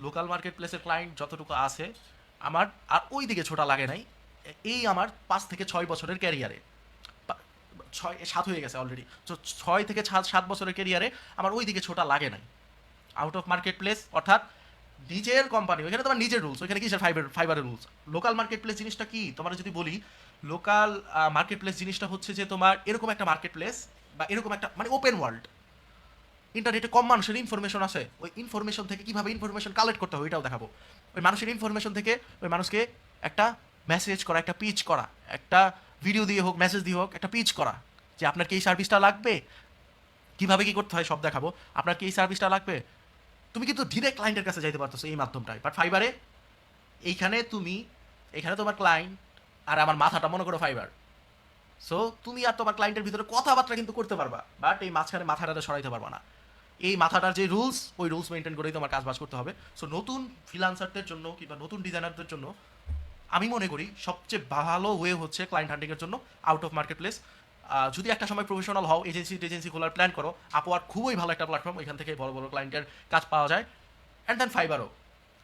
লোকাল মার্কেট প্লেসের ক্লায়েন্ট যতটুকু আছে আমার আর ওই দিকে ছোটা লাগে নাই। এই আমার 5 থেকে 6 বছরের ক্যারিয়ারে, 6-7 হয়ে গেছে অলরেডি, তো 6 থেকে 7 বছরের ক্যারিয়ারে আমার ওই দিকে ছোটা লাগে নাই। আউট অফ মার্কেট প্লেস অর্থাৎ নিজের কোম্পানি, ওইখানে তোমার নিজের রুলস, ওইখানে কিসের ফাইবারের রুলস। লোকাল মার্কেট প্লেস জিনিসটা কি তোমার যদি বলি, লোকাল মার্কেট প্লেস জিনিসটা হচ্ছে যে তোমার এরকম একটা মার্কেট প্লেস বা এরকম একটা মানে ওপেন ওয়ার্ল্ড, ইন্টারনেটে কম মানুষের ইনফরমেশন আছে, ওই ইনফরমেশন থেকে কীভাবে ইনফরমেশন কালেক্ট করতে হয় ওইটাও দেখাবো। ওই মানুষের ইনফরমেশন থেকে ওই মানুষকে একটা মেসেজ করা, একটা পিচ করা, একটা ভিডিও দিয়ে হোক মেসেজ দিয়ে হোক একটা পিচ করা যে আপনার কি এই সার্ভিসটা লাগবে, কীভাবে কী করতে হয় সব দেখাবো, আপনার কি এই সার্ভিসটা লাগবে। তুমি কিন্তু ডিরেক্ট ক্লায়েন্টের কাছে যাইতে পারতেছো এই মাধ্যমটাই। বাট ফাইবারে এইখানে তোমার ক্লায়েন্ট আর আমার মাথাটা মনে করো ফাইবার। সো তুমি আর তোমার ক্লায়েন্টের ভিতরে কথাবার্তা কিন্তু করতে পারবা, বাট এই মাঝখানে মাথাটা সরাইতে পারবা না। এই মাথাটার যে রুলস, ওই রুলস মেনটেন করেই তোমার কাজ বাজ করতে হবে। সো নতুন ফ্রিল্যান্সারদের জন্য কিংবা নতুন ডিজাইনারদের জন্য আমি মনে করি সবচেয়ে ভালো ওয়ে হচ্ছে ক্লায়েন্ট হান্টিংয়ের জন্য আউট অফ মার্কেট প্লেস। যদি একটা সময় প্রফেশনাল হও, এজেন্সি খোলার প্ল্যান করো, আপওয়ার্ক খুবই ভালো একটা প্ল্যাটফর্ম, এখান থেকে বড় বড় ক্লায়েন্টের কাজ পাওয়া যায়। অ্যান্ড দেন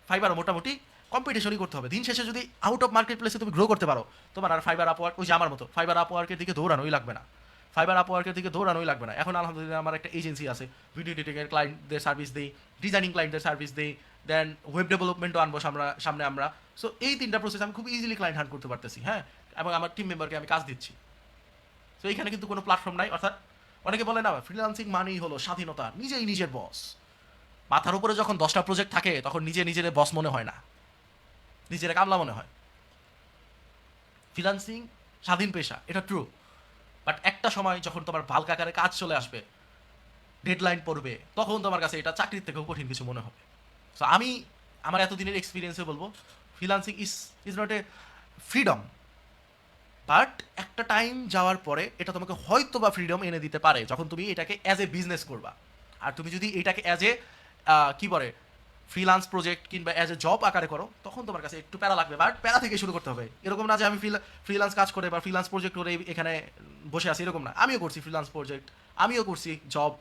ফাইবারও মোটামুটি কম্পিটিশনই করতে হবে। দিন শেষে যদি আউট অফ মার্কেট প্লেসে তুমি গ্রো করতে পারো, তোমার আর ফাইবার আপওয়ার্ক ওই যে আমার মতো ফাইবার আপওয়ার্কের দিকে দৌড়ানোই লাগবে না। এখন আলহামদুলিল্লাহ আমার একটা এজেন্সি আছে, ভিডিও এডিটিংয়ের ক্লায়েন্টদের সার্ভিস দিই, ডিজাইনিং ক্লায়েন্টদের সার্ভিস দিই, দেন ওয়েব ডেভেলপমেন্টও আনবো সামনে আমরা। সো এই 3টা প্রসেস আমি খুব ইজিলি ক্লায়েন্ট হান্ট করতে পারতেছি, হ্যাঁ, এবং আমার টিম মেম্বারকে আমি কাজ দিচ্ছি। সো এইখানে কিন্তু কোনো প্ল্যাটফর্ম নাই। অর্থাৎ অনেকে বলে না ফ্রিল্যান্সিং মানেই হলো স্বাধীনতা, নিজের বস। মাথার উপরে যখন 10টা প্রজেক্ট থাকে তখন নিজের বস মনে হয় না, নিজের কামলা মনে হয়। ফ্রিল্যান্সিং স্বাধীন পেশা, এটা ট্রু। বাট একটা সময় যখন তোমার বাল্ক আকারে কাজ চলে আসবে, ডেডলাইন পড়বে, তখন তোমার কাছে এটা চাকরির থেকেও কঠিন কিছু মনে হবে। সো আমি আমার এতদিনের এক্সপিরিয়েন্সে বলবো freelancing is not a freedom, but একটা টাইম যাওয়ার পরে এটা তোমাকে হয়তো বা ফ্রিডম এনে দিতে পারে যখন তুমি এটাকে অ্যাজ এ বিজনেস করবা। আর তুমি যদি এটাকে অ্যাজ এ কী বলে ফ্রিল্যান্স প্রজেক্ট কিংবা অ্যাজ এ জব আকারে করো তখন তোমার কাছে একটু প্যারা লাগবে, বাট প্যারা থেকে শুরু করতে হবে। এরকম না যে আমি ফ্রিল্যান্স কাজ করে বা ফ্রিল্যান্স প্রজেক্ট করে এখানে বসে আছি, এরকম না। আমিও করছি ফ্রিল্যান্স প্রজেক্ট, আমিও করছি জব,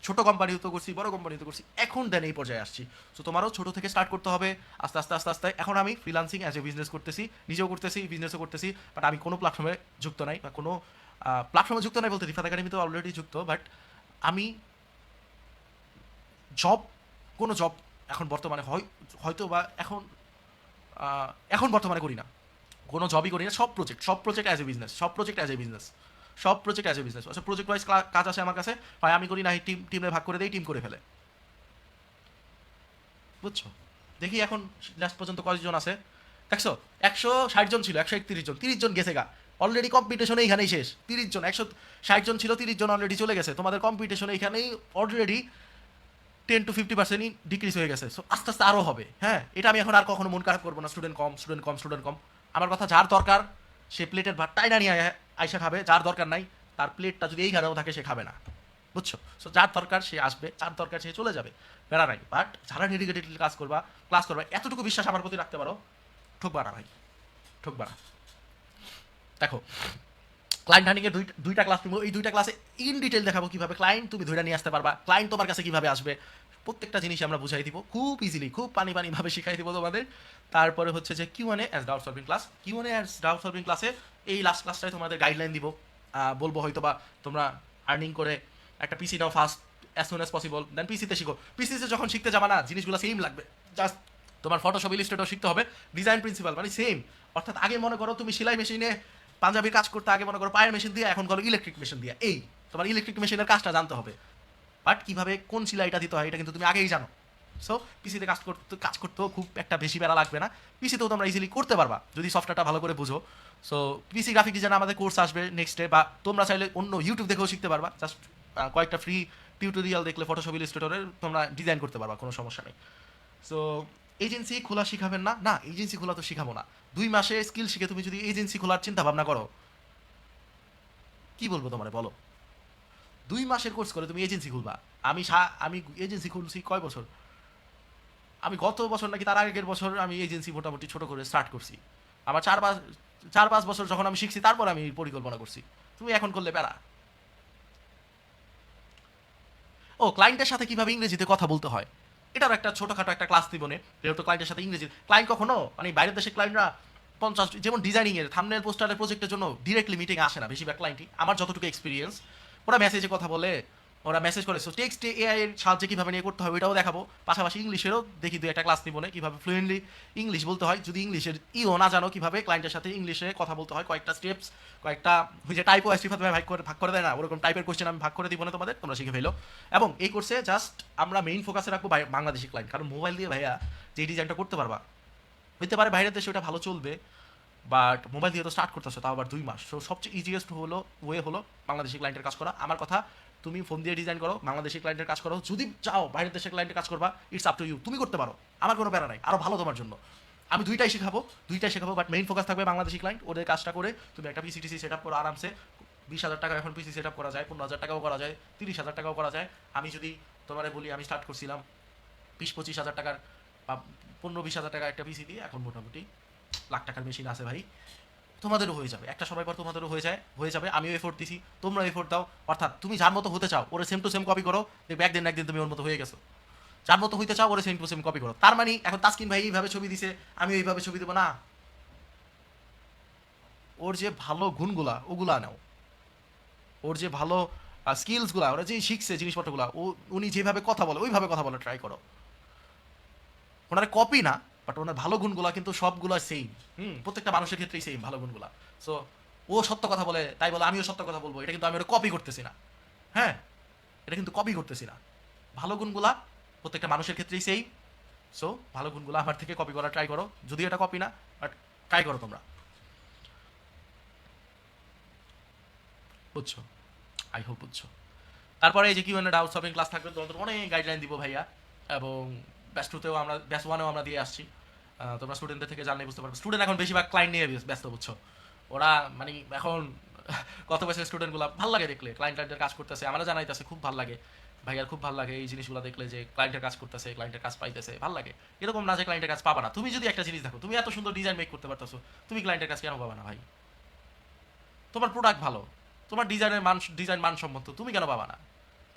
ছোট কোম্পানিতে করছি, বড় কোম্পানিতে করছি, এখন দেন এই পর্যায়ে আসছি। সো তোমারও ছোট থেকে স্টার্ট করতে হবে, আস্তে আস্তে। এখন আমি ফ্রিল্যান্সিং অ্যাজ এ বিজনেস করতেছি, নিজেও করতেছি, বিজনেসও করতেছি, বাট আমি কোনো প্ল্যাটফর্মে যুক্ত নাই, বা কোনো প্ল্যাটফর্মে যুক্ত নাই বলতে রিফাত একাডেমিতে অলরেডি যুক্ত, বাট আমি কোনো জব এখন বর্তমানে হয়তো বা এখন বর্তমানে করি না, কোনো জবই করি না। সব প্রজেক্ট অ্যাজ এ বিজনেস, আচ্ছা প্রজেক্ট ওয়াইজ কাজ আসে আমার কাছে, হয় আমি করি না টিমে ভাগ করে দেই, টিম করে ফেলে, বুঝছো। দেখি এখন লাস্ট পর্যন্ত কয়জন আছে, দেখছো 160 জন ছিল, 131 জন, 30 জন গেছে গা অলরেডি। কম্পিটিশনে এখানেই শেষ। 30 জন, 160 জন ছিল, 30 জন অলরেডি চলে গেছে। তোমাদের কম্পিটিশনে এখানেই অলরেডি 10 to 50% ডিক্রিজ হয়ে গেছে। সো আস্তে আস্তে আরও হবে। হ্যাঁ, এটা আমি এখন আর কখনো মন খারাপ করবো না। স্টুডেন্ট কম, স্টুডেন্ট কম, স্টুডেন্ট কম। আমার কথা, যার দরকার সে প্লেটের ভাত টাইনা নিয়ে আইসা খাবে, যার দরকার নাই তার প্লেটটা যদি এইখানেও থাকে সে খাবে না, বুঝছো? সো যার দরকার সে আসবে, যার দরকার সে চলে যাবে, বেড়া নাই। বাট যারা ডেডিকেটেডলি ক্লাস করবা, এতটুকু বিশ্বাস আমার প্রতি রাখতে পারো, ঠকবা না ভাই, ঠকবা না। দেখো, ক্লায়েন্ট হান্টিং এর দুইটা ক্লাস নিবো। এই দুইটা ক্লাসে ইন ডিটেল দেখাবো কিভাবে ক্লায়েন্ট তুমি ধরে নিয়ে আসতে পারবা, ক্লায়েন্ট তোমার কাছে কিভাবে আসবে, প্রত্যেকটা জিনিস আমরা বুঝাই দিব খুব ইজিলি, খুব পানি ভাবে শিখাই দিব তোমাদের। তারপরে হচ্ছে যে Q&A as doubt solving class. Q&A as doubt solving ক্লাসে এই লাস্ট ক্লাসটায় তোমাদের গাইডলাইন দিব। বলবো হয়তো বা তোমরা আর্নিং করে একটা পিসি নাও first, as soon as possible, then পিসিতে শিখো। পিসিতে যখন শিখতে যাবা না, জিনিসগুলো সেম লাগবে। জাস্ট তোমার ফটোশপ, ইলাস্ট্রেটর শিখতে হবে, ডিজাইন প্রিন্সিপাল মানে সেম। অর্থাৎ আগে মনে করো তুমি সেলাই মেশিনে পাঞ্জাবির কাজ করতে, আগে মনে করো পায়ের মেশিন দিয়ে, এখন করো ইলেকট্রিক মেশিন দিয়ে। এই তোমার ইলেকট্রিক মেশিনের কাজটা জানতে হবে, বাট কিভাবে কোন সেলাইটা দিতে হয় এটা কিন্তু তুমি আগেই জানো। সো পিসিতে কাজ করতেও খুব একটা বেশি বেড়া লাগবে না। পিসিতেও তোমরা ইজিলি করতে পারবা যদি সফটওয়্যারটা ভালো করে বুঝো। সো পিসি গ্রাফিক ডিজাইন আমাদের কোর্স আসবে নেক্সটে, বা তোমরা চাইলে অন্য ইউটিউব দেখেও শিখতে পারবা। জাস্ট কয়েকটা ফ্রি টিউটোরিয়াল দেখলে ফটোশপ, ইলাস্ট্রেটরের তোমরা ডিজাইন করতে পারবা, কোনো সমস্যা নেই। সো এজেন্সি খোলা শিখাবেন না? না, এজেন্সি খোলা তো শিখাবো না। 2 মাসে স্কিল শিখে তুমি যদি এজেন্সি খোলার চিন্তা ভাবনা করো, কি বলবো তোমারে বলো? 2 মাসের কোর্স করে তুমি এজেন্সি খুলবা? আমি এজেন্সি খুলছি কয় বছর, আমি গত বছর নাকি তার আগের বছর আমি এজেন্সি মোটামুটি ছোট করে স্টার্ট করছি। আমার 4-5 বছর যখন আমি শিখছি, তারপর আমি পরিকল্পনা করছি। তুমি এখন করলে প্যারা। ও, ক্লায়েন্টের সাথে কিভাবে ইংরেজিতে কথা বলতে হয়, এটার একটা ছোটখাটো একটা ক্লাস দিব। যেহেতু ক্লায়েন্টের সাথে ইংরেজি, ক্লায়েন্ট কখনো মানে বাইরের দেশের ক্লায়েন্টরা 50, যেমন ডিজাইনিং এর থাম্বনেল পোস্টারের প্রজেক্টের জন্য ডিরেক্টলি মিটিং আসে না বেশিরভাগ ক্লায়েন্টই, আমার যতটুকু এক্সপিরিয়েন্স। ওরা মেসেজে কথা বলে, ওরা মেসেজ করে। সো টেক্সট এআই এর সাহায্যে কীভাবে নিয়ে করতে হবে ওইটাও দেখাবো। পাশাপাশি ইংলিশেরও দেখি, দু একটা ক্লাস নিব না, কীভাবে ফ্লুয়েন্টলি ইংলিশ বলতে হয়। যদি ইংলিশের না জানো কীভাবে ক্লায়েন্টের সাথে ইংলিশে কথা বলতে হয়, কয়েকটা স্টেপস, কয়েকটা ওই যে টাইপও এস্টিফাত ভাগ করে দেয় না, ওরকম টাইপের কোশ্চেন আমি ভাগ করে দিব না তোমাদের, তোমরা শিখে ফেলো। এবং এই কোর্সে জাস্ট আমরা মেইন ফোকাসে রাখবো বাংলাদেশি ক্লায়েন্ট, কারণ মোবাইল দিয়ে ভাইয়া যে ডিজাইনটা করতে পারবা, হইতে পারে বাইরের দেশে ওটা ভালো চলবে, বাট মোবাইল দিয়ে তো স্টার্ট করতেছো, তাও আবার 2 মাস। সো সবচেয়ে ইজিয়েস্ট ওয়ে হলো বাংলাদেশি ক্লায়েন্টের কাজ করা। আমার কথা, তুমি ফোন দিয়ে ডিজাইন করো, বাংলাদেশি ক্লায়েন্টের কাজ করো। যদি চাও বাইরের দেশের ক্লায়েন্টের কাজ করবা, ইটস আপ টু ইউ, তুমি করতে পারো, আমার কোনো প্যারা নাই, আরও ভালো তোমার জন্য। আমি দুইটাই শেখাবো, বাট মেইন ফোকাস থাকবে বাংলাদেশি ক্লায়েন্ট। ওদের কাজটা করে তুমি একটা পিসিটিসি সেট আপ করো আরামসে। 20,000 টাকা এখন পিসি সেট আপ করা যায়, 15,000 টাকাও করা যায়, 30,000 টাকাও করা যায়। আমি যদি তোমার বলি, আমি স্টার্ট করছিলাম 20-25 হাজার টাকার বা 15-20 হাজার টাকা একটা পিসি দিয়ে, এখন মোটামুটি লাখ টাকার মেশিন আছে ভাই। তোমাদেরও হয়ে যাবে, একটা সময় পর তোমাদেরও হয়ে যাবে। আমিও এফোর্ট দিছি, তোমরা এফোর্ট দাও। অর্থাৎ তুমি যার মতো হতে চাও ওরে সেম টু সেম কপি করো, দেখবে একদিন না একদিন তুমি ওর মতো হয়ে গেছো। যার মতো হইতে চাও ওরে সেম টু সেম কপি করো। তার মানে এখন তাসকিন ভাই এইভাবে ছবি দিছে, আমি এইভাবে ছবি দেবো না। ওর যে ভালো গুণগুলা ওগুলা নাও, ওর যে ভালো স্কিলসগুলা, ওরা যে শিখছে জিনিসপত্রগুলা, উনি যেভাবে কথা বলে ওইভাবে কথা বলে ট্রাই করো। ওনার কপি না, বাট ওনার ভালো গুণগুলা কিন্তু সবগুলা সেম। প্রত্যেকটা মানুষের ক্ষেত্রেই সেম ভালো গুণগুলা। সো ও সত্য কথা বলে, তাই বলে আমিও সত্য কথা বলবো, এটা কিন্তু আমি ওটা কপি করতেছি না। হ্যাঁ, এটা কিন্তু কপি করতেছি না। ভালো গুণগুলা প্রত্যেকটা মানুষের ক্ষেত্রেই সেম। সো ভালো গুণগুলা আমার থেকে কপি করা ট্রাই করো, যদি এটা কপি না, বাট ট্রাই করো তোমরা, বুঝছো? আই হোপ বুঝছো। তারপরে এই যে Q&A ডাউট সলভিং ক্লাস থাকবে, তোমাদের অনেক গাইডলাইন দিব ভাইয়া। এবং ব্যাচ 1-এও আমরা দিয়ে আসছি। তোমরা স্টুডেন্টদের থেকে জানলে বুঝতে পারবে। স্টুডেন্ট এখন বেশিরভাগ ক্লায়েন্ট নিয়ে ব্যস্ত, বুঝছো? ওরা মানে এখন কত বছরের স্টুডেন্টগুলো ভালো লাগে দেখলে, ক্লায়েন্টের কাজ করতেছে, আমরা জানাইতেছে, খুব ভালো লাগে ভাইয়ার, খুব ভালো লাগে এই জিনিসগুলো দেখলে, যে ক্লায়েন্টের কাজ করতেছে, ক্লায়েন্টের কাজ পাইতেছে, ভালো লাগে। এরকম না যে ক্লায়েন্টের কাজ পাবা না। তুমি যদি একটা জিনিস দেখো, তুমি এত সুন্দর ডিজাইন মেক করতে পারতেছো, তুমি ক্লায়েন্টের কাজ কেন পাবা না ভাই? তোমার প্রোডাক্ট ভালো, তোমার ডিজাইন মানসম্মত, তুমি কেন পাবা না?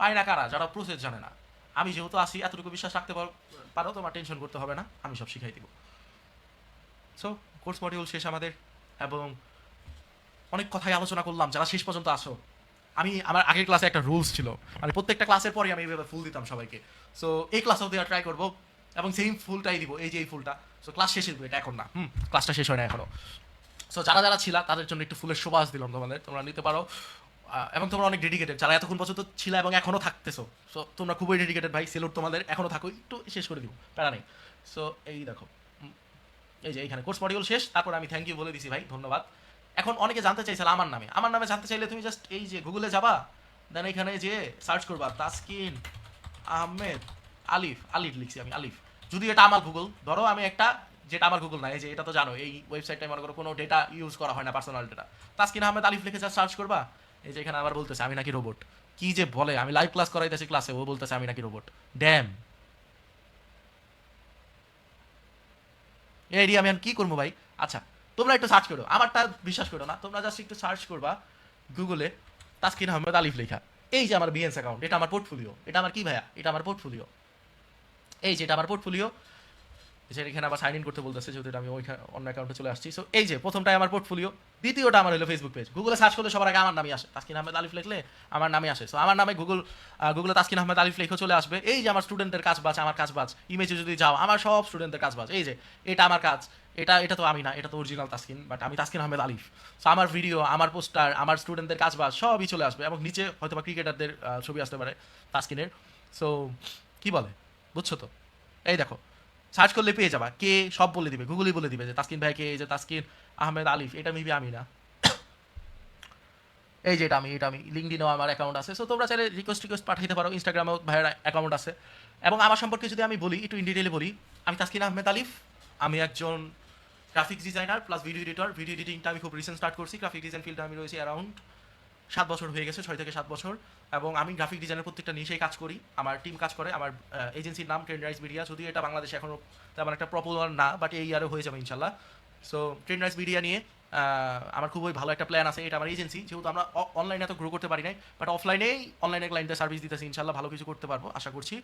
পায় না কারা? যারা প্রসেস জানে না। আমি যেহেতু আসি, এতটুকু বিশ্বাস রাখতে পারো, তোমার টেনশন করতে হবে না, আমি সব শিখাই দিব। সো কোর্স মডিউল শেষ আমাদের, এবং অনেক কথাই আলোচনা করলাম। যারা শেষ পর্যন্ত আসো, আমার আগের ক্লাসে একটা রুলস ছিল, মানে প্রত্যেকটা ক্লাসের পরে আমি এইভাবে ফুল দিতাম সবাইকে। সো এই ক্লাসেও দেওয়ার ট্রাই করবো, এবং সেম ফুলটাই দিব, এই যে এই ফুলটা। সো ক্লাস শেষে দিব, এটা এখন না, ক্লাসটা শেষ হয় না এখনো। সো যারা ছিলা তাদের জন্য একটু ফুলের সুবাস দিলাম তোমাদের, তোমরা নিতে পারো। এবং তোমরা অনেক ডেডিকেটেড, যারা এতক্ষণ পর্যন্ত ছিল এবং এখনো থাকতেছো। সো তোমরা খুবই ডেডিকেটেড ভাই, সেলুট তোমাদের, এখনো থাকো, একটু শেষ করে দিব, প্যারা নেই। সো এই দেখো, এই যে এইখানে কোর্স মডিউল শেষ, তারপর আমি থ্যাংক ইউ বলে দিছি ভাই, ধন্যবাদ। এখন অনেকে জানতে চাইছিল আমার নামে জানতে চাইলে তুমি জাস্ট এই যে গুগলে যাবা, দেন এখানে যে সার্চ করবা তাসকিন আহমেদ আলিফ, আলিফ লিখছি আমি, আলিফ। যদি এটা আমার গুগল, ধরো আমি একটা, যেটা আমার গুগল না, এই যে এটা তো জানো এই ওয়েবসাইটটাই মনে করো কোনো ডেটা ইউজ করা হয় না, পার্সোনাল ডেটা। তাসকিন আহমেদ আলিফ লিখে জাস্ট সার্চ করবা, এই যে এখানে আবার বলতেছে আমি নাকি রোবট। কি যে বলে, আমি লাইভ ক্লাস করাইতেছি, ক্লাসে ও বলতেছে আমি নাকি রোবট। ড্যাম, এই আমি কি করবো ভাই। আচ্ছা, তোমরা একটু সার্চ করো, আমারটা বিশ্বাস করো না, তোমরা জাস্ট একটু সার্চ করবা গুগলে তাসকিন আহমেদ আলিফ লেখা। এই যে আমার বিএনস অ্যাকাউন্ট, এটা আমার পোর্টফোলিও। এটা আমার কি ভাইয়া? এটা আমার পোর্টফোলিও। এই যে এটা আমার পোর্টফোলিও, যেটা এখানে আবার সাইন ইন করতে বলতেছে, যেহেতু আমি ওইখানে অন্য অ্যাকাউন্টে চলে আসছি। সো এই যে প্রথমটাই আমার পোর্টফোলিও, দ্বিতীয়টা আমার হলো ফেসবুক পেজ। গুগলে সার্চ করলে সবার আগে আমার নামই আসে, তাসকিন আহমেদ আলিফ লিখলে আমার নামে আসে। সো আমার নামে গুগলে তাসকিন আহমেদ আলিফ লিখে চলে আসবে। এই যে আমার স্টুডেন্টের কাজ বাজ, আমার কাজ বাজ ইমেজে যদি যাও, আমার সব স্টুডেন্টের কাজ বাজ। এই যে এটা আমার কাজ, এটা তো আমি না, এটা তো অরিজিনাল তাসকিন, বাট আমি তাসকিন আহমেদ আলিফ। সো আমার ভিডিও, আমার পোস্টার, আমার স্টুডেন্টদের কাজ বাজ সবই চলে আসবে, এবং নিচে হয়তো বা ক্রিকেটারদের ছবি আসতে পারে তাসকিনের। সো কি বলে, বুঝছো তো? এই দেখো, সার্চ করলে পেয়ে যাবা, কে সব বলে দিবে, গুগলই বলে দিবে যে তাসকিন ভাই কে, এই যে তাসকিন আহমেদ আলিফ, এটা মেবি আমি না, এই যে এটা আমি লিঙ্কডিনেও আমার অ্যাকাউন্ট আছে। সো তোমরা চাইলে রিকোয়েস্ট পাঠাইতে পারো, ইনস্টাগ্রামেও ভাইয়ের অ্যাকাউন্ট আছে। এবং আমার সম্পর্কে যদি আমি বলি, একটু ইন ডিটেলে বলি, আমি তাসকিন আহমেদ আলিফ, আমি একজন graphics designer plus video editor. Video এডিটিংটা আমি খুব রিসেন্ট স্টার্ট করছি। গ্রাফিক ডিজাইন ফিল্ডে আমি রয়েছি অ্যারাউন্ড 7 বছর হয়ে গেছে, 6 থেকে 7 বছর। এবং আমি গ্রাফিক ডিজাইনের প্রত্যেকটা নিশেই কাজ করি, আমার টিম কাজ করে। আমার এজেন্সির নাম ট্রেন্ডরাইজ মিডিয়া, যদিও এটা বাংলাদেশে এখনও তেমন একটা পপুলার না, বাট এই ইয়ারে হয়ে যাবে ইনশাল্লাহ। সো ট্রেন্ডরাইজ মিডিয়া নিয়ে আমার খুবই ভালো একটা প্ল্যান আছে। এটা আমার এজেন্সি, যেহেতু আমরা অনলাইনে এত গ্রো করতে পারি নাই, বাট অফলাইনেই অনলাইনে ক্লায়েন্টদের সার্ভিস দিতেছি, ইনশাল্লাহ ভালো কিছু করতে পারবো আশা করছি।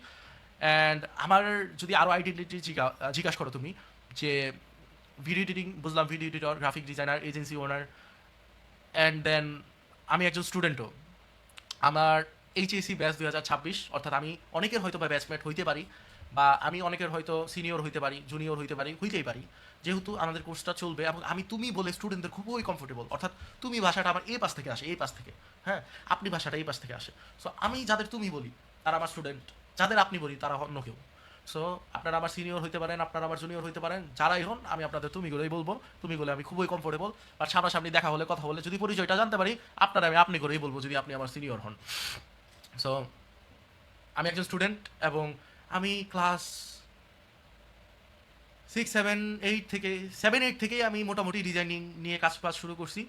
অ্যান্ড আমার যদি আরও আইডেন্টিটি জিজ্ঞাসা করো তুমি, যে ভিডিও এডিটিং বুঝলাম, video editor, graphic designer, agency owner, and then আমি একজন স্টুডেন্টও। আমার এইচএসসি ব্যাচ 2026, অর্থাৎ আমি অনেকের হয়তো বা ব্যাচমেট হইতে পারি, বা আমি অনেকের হয়তো সিনিয়র হইতে পারি, জুনিয়র হইতেই পারি, যেহেতু আমাদের কোর্সটা চলবে। এবং আমি তুমি বলে স্টুডেন্টদের খুবই কমফোর্টেবল, অর্থাৎ তুমি ভাষাটা আমার এই পাশ থেকে আসে, এই পাশ থেকে, হ্যাঁ, আপনি ভাষাটা এই পাশ থেকে আসে। সো আমি যাদের তুমি বলি তারা আমার স্টুডেন্ট, যাদের আপনি বলি তারা অন্য কেউ। সো আপনারা আমার সিনিয়র হইতে পারেন, আপনারা আমার জুনিয়র হইতে পারেন, যারাই হন, আমি আপনাদের তুমি বলেই বলবো। তুমি বলে আমি খুবই কমফোর্টেবল। আর সামনাসামনি দেখা হলে, কথা বলে যদি পরিচয়টা জানতে পারি, আপনারা আমি আপনি করেই বলবো, যদি আপনি আমার সিনিয়র হন। সো আমি একজন স্টুডেন্ট, এবং আমি ক্লাস 7-8 থেকেই আমি মোটামুটি ডিজাইনিং নিয়ে কাজ শুরু করছি,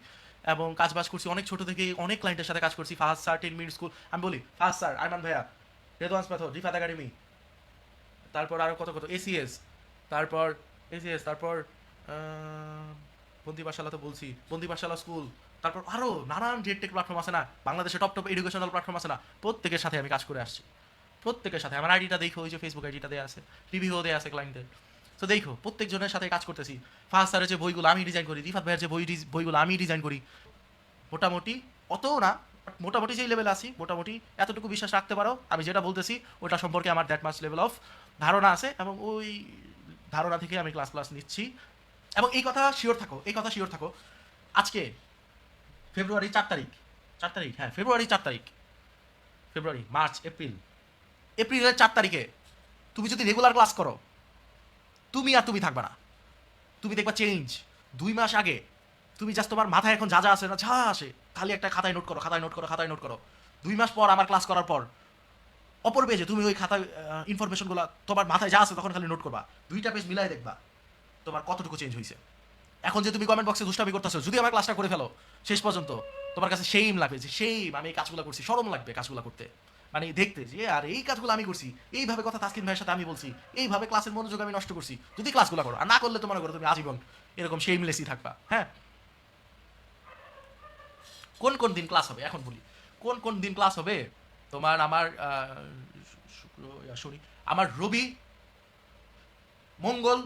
এবং কাজ করছি অনেক ছোট থেকে, অনেক ক্লায়েন্টের সাথে কাজ করছি। ফার্স্ট স্যার 10 মিনিট স্কুল, আমি বলি ফার্স্ট স্যার আইমান ভাইয়া, রেদওয়ান্স মেথড, রিফাত একাডেমি, তারপর আরও কত এসিএস, তারপর তারপর বন্দি পাঠশালা তো বলছি, বন্দি পাঠশালা স্কুল, তারপর আরও নানান জেডটেক প্ল্যাটফর্ম আছে না, বাংলাদেশে টপ এডুকেশনাল প্ল্যাটফর্ম আছে না, প্রত্যেকের সাথে আমি কাজ করে আসছি। প্রত্যেকের সাথে আমার আইডিটা দেখো, ওই যে ফেসবুক আইডিটা দেওয়া আছে, রিভিউ দেওয়া আছে ক্লায়েন্টদের। তো দেখো, প্রত্যেকজনের সাথে কাজ করতেছি। ফার্স্ট স্যারের যে বইগুলো আমি ডিজাইন করি, রিফাত ভাইয়ের যে বইগুলো আমি ডিজাইন করি, মোটামুটি অতও না, মোটামুটি যেই লেভেলে আছি, মোটামুটি এতটুকু বিশ্বাস রাখতে পারো আমি যেটা বলতেছি ওটা সম্পর্কে আমার দ্যাট মাচ লেভেল অফ ধারণা আছে, এবং ওই ধারণা থেকে আমি ক্লাস নিচ্ছি। এবং এই কথা শিওর থাকো, আজকে ফেব্রুয়ারি 4 তারিখ, হ্যাঁ ফেব্রুয়ারি 4 তারিখ, ফেব্রুয়ারি, মার্চ, এপ্রিলের 4 তারিখে তুমি যদি রেগুলার ক্লাস করো, তুমি থাকবে না, তুমি দেখবা চেঞ্জ। 2 মাস আগে তুমি জাস্ট তোমার মাথায় এখন যা আসে না, যা আসে খালি একটা খাতায় নোট করো। 2 মাস পর আমার ক্লাস করার পর অপর পেজে তুমি ওই খাতায় ইনফরমেশনগুলো তোমার মাথায় যা আছে তখন খালি নোট করবা, 2টা পেজ মিলাই দেখবা তোমার কতটুকু চেঞ্জ হয়েছে। এখন যে তুমি কমেন্ট বক্সে দুষ্টামি করতেছো, যদি আমার ক্লাসটা করে ফেলো শেষ পর্যন্ত, তোমার কাছে সেইম লাগবে, যে সেইম আমি এই কাজগুলো করছি, শরম লাগবে কাজগুলো করতে, মানে দেখতে যে আর এই কাজগুলো আমি করছি, এইভাবে কথা তাসকিন ভাইয়ের সাথে আমি বলছি, এইভাবে ক্লাসের মনোযোগ আমি নষ্ট করছি। যদি ক্লাসগুলো করো, আর না করলে তো মনে করো তুমি আজীবন এরকম সেইমলেসই থাকবা। হ্যাঁ, কোন দিন ক্লাস হবে এখন বলি, কোন দিন ক্লাস হবে তোমার? আমার শুক্র, শনি, আমার রবি, মঙ্গল,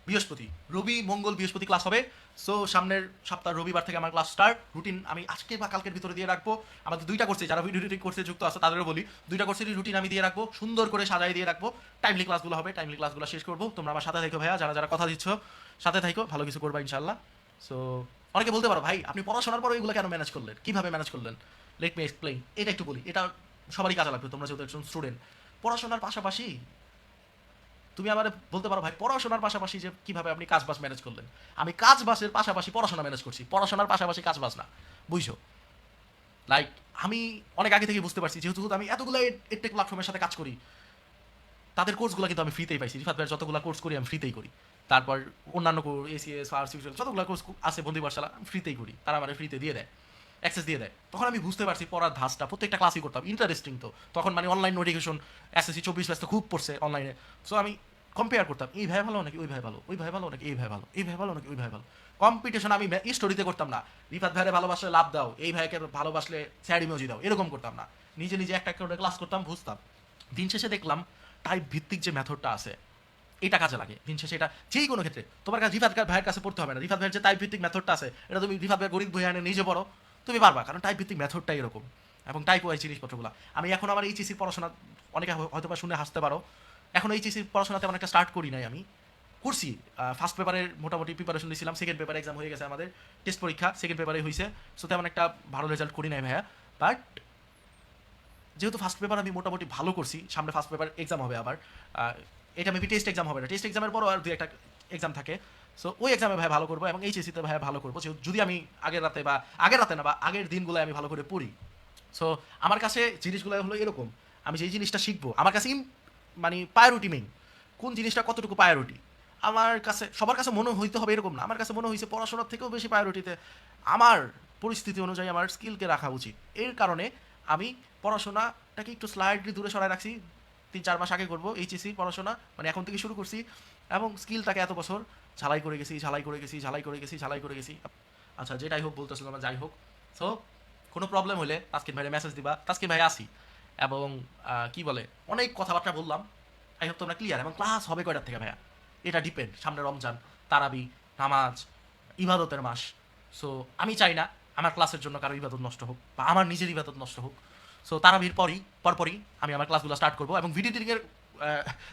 বৃহস্পতি ক্লাস হবে। সো সামনের সপ্তাহ রবিবার থেকে আমার ক্লাস স্টার্ট। রুটিন আমি আজকে বা কালকের ভিতরে দিয়ে রাখবো। আমাদের 2টা কোর্সে, যারা ভিডিও এডিটিং কোর্সে যুক্ত আছে তাদেরও বলি, 2টা কোর্সেরই রুটিন আমি দিয়ে রাখবো, সুন্দর করে সাজাই দিয়ে রাখবো। টাইমলি ক্লাসগুলো হবে, টাইমলি ক্লাসগুলো শেষ করবো। তোমরা আমার সাথে থাকো ভাইয়া, যারা কথা দিচ্ছ সাথে থাকো, ভালো কিছু করবা ইনশাল্লাহ। সো অনেকে বলতে পারো ভাই আপনি পড়াশোনার পর এগুলো কেন ম্যানেজ করলেন, কিভাবে ম্যানেজ করলেন? Let me explain. এটা একটু বলি, এটা সবারই কাজে লাগবে, তোমরা যেহেতু একজন স্টুডেন্ট। পড়াশোনার পাশাপাশি তুমি আমার বলতে পারো ভাই পড়াশোনার পাশাপাশি যে কিভাবে আপনি কাজ বাস ম্যানেজ করলেন। আমি কাজ বাসের পাশাপাশি পড়াশোনা ম্যানেজ করছি, পড়াশোনার পাশাপাশি কাজ বাস না, বুঝছো? লাইক আমি অনেক আগে থেকে বুঝতে পারছি, যেহেতু আমি এতগুলো এডটেক প্ল্যাটফর্মের সাথে কাজ করি, তাদের কোর্সগুলো কিন্তু আমি ফ্রিতেই পাইছি। রিফাত ভাইয়ের যতগুলো কোর্স করি আমি ফ্রিতেই করি। তারপর অন্যান্য কোর্স এসিএস আর্টিফিশিয়াল যতগুলো কোর্স আছে বন্ধু পাঠশালা আমি ফ্রিতেই করি, তারা আমার ফ্রিতে দিয়ে দেয়, অ্যাক্সেস দিয়ে দেয়। তখন আমি বুঝতে পারছি পড়ার ধাঁচটা, প্রত্যেকটা ক্লাসই করতাম, ইন্টারেস্টিং তো তখন, মানে অনলাইন নোটিফিকেশন এসএসসি 24 ব্যাচ তো খুব পড়ছে অনলাইনে। সো আমি কম্পেয়ার করতাম, এই ভাই ভালো নাকি ওই ভাই ভালো, ওই ভাই ভালো নাকি এই ভাই ভালো, এই ভাই ভালো নাকি ওই ভাই ভালো। কম্পিটিশন আমি স্টোরিতে করতাম না, রিফাত ভাইয়ের ভালোবাসলে লাভ দাও, এই ভাইকে ভালোবাসলে স্যাড ইমোজি দাও, এরকম করতাম না। নিজে নিজে একটা করে ক্লাস করতাম, বুঝতাম। দিন শেষে দেখলাম টাইপ ভিত্তিক যে মেথডটা আছে এটা কাজে লাগে। দিন শেষে এটা যেই কোনো ক্ষেত্রে তোমার কাছে রিফাত ভাইয়ের কাছে পড়তে হবে না, রিফাত ভাইয়ের যে টাইপ ভিত্তিক মেথডটা আছে এটা তুমি রিফাত ভাইয়ের গণিত বই আনে নিজে পড়ো, তুমি পারবা, কারণ টাইপ ভিত্তিক মেথডটাই এরকম। এবং টাইপ ওয়াইজ জিনিসপত্রগুলো আমি এখন আমার এইচএসসির পড়াশোনা, অনেকে হয়তো বা শুনে হাসতে পারো, এখন এইচএসসির পড়াশোনাতে তেমন একটা স্টার্ট করি নাই, আমি করছি। ফার্স্ট পেপারের মোটামুটি প্রিপারেশন দিয়েছিলাম, সেকেন্ড পেপার এক্সাম হয়ে গেছে আমাদের, টেস্ট পরীক্ষা সেকেন্ড পেপারে হয়েছে। সো তেমন একটা ভালো রেজাল্ট করি নাই ভাইয়া। বাট যেহেতু ফার্স্ট পেপার আমি মোটামুটি ভালো করছি, সামনে ফার্স্ট পেপার এক্সাম হবে আবার, এটা মেবি টেস্ট এক্সাম হবে না, টেস্ট এক্সামের পরও আর দুই একটা এক্সাম থাকে। সো ওই এক্সামে ভাই ভালো করবো এবং এইচএসসিতে ভাই ভালো করবো, যদি আমি আগের রাতে না বা আগের দিনগুলো আমি ভালো করে পড়ি। সো আমার কাছে জিনিসগুলো হলো এরকম, আমি যেই জিনিসটা শিখবো আমার কাছে মানে প্রায়োরিটি মেইন, কোন জিনিসটা কতটুকু প্রায়োরিটি আমার কাছে, সবার কাছে মনে হইতে হবে এরকম না। আমার কাছে মনে হয়েছে পড়াশোনার থেকেও বেশি প্রায়োরিটিতে আমার পরিস্থিতি অনুযায়ী আমার স্কিলকে রাখা উচিত। এর কারণে আমি পড়াশোনাটাকে একটু স্লাইডলি দূরে সরাই রাখছি। 3-4 মাস আগে করবো এইচএসসি পড়াশোনা, মানে এখন থেকে শুরু করছি, এবং স্কিলটাকে এত বছর ঝালাই করে গেছি। আচ্ছা যেটাই হোক বলতেছিলাম, যাই হোক। সো কোনো প্রবলেম হলে তাসকিন ভাইয়ের মেসেজ দিবা, তাসকিন ভাই আসি। এবং কি বলে অনেক কথাবার্তা বললাম, আই হোপ তোমরা ক্লিয়ার। এবং ক্লাস হবে কয়টার থেকে ভাইয়া এটা ডিপেন্ড, সামনে রমজান, তারাবি, নামাজ, ইবাদতের মাস। সো আমি চাই না আমার ক্লাসের জন্য কারো ইবাদত নষ্ট হোক বা আমার নিজের ইবাদত নষ্ট হোক। সো তারাবির পরপরই আমি আমার ক্লাসগুলো স্টার্ট করবো। এবং ভিডিও এডিটিংয়ের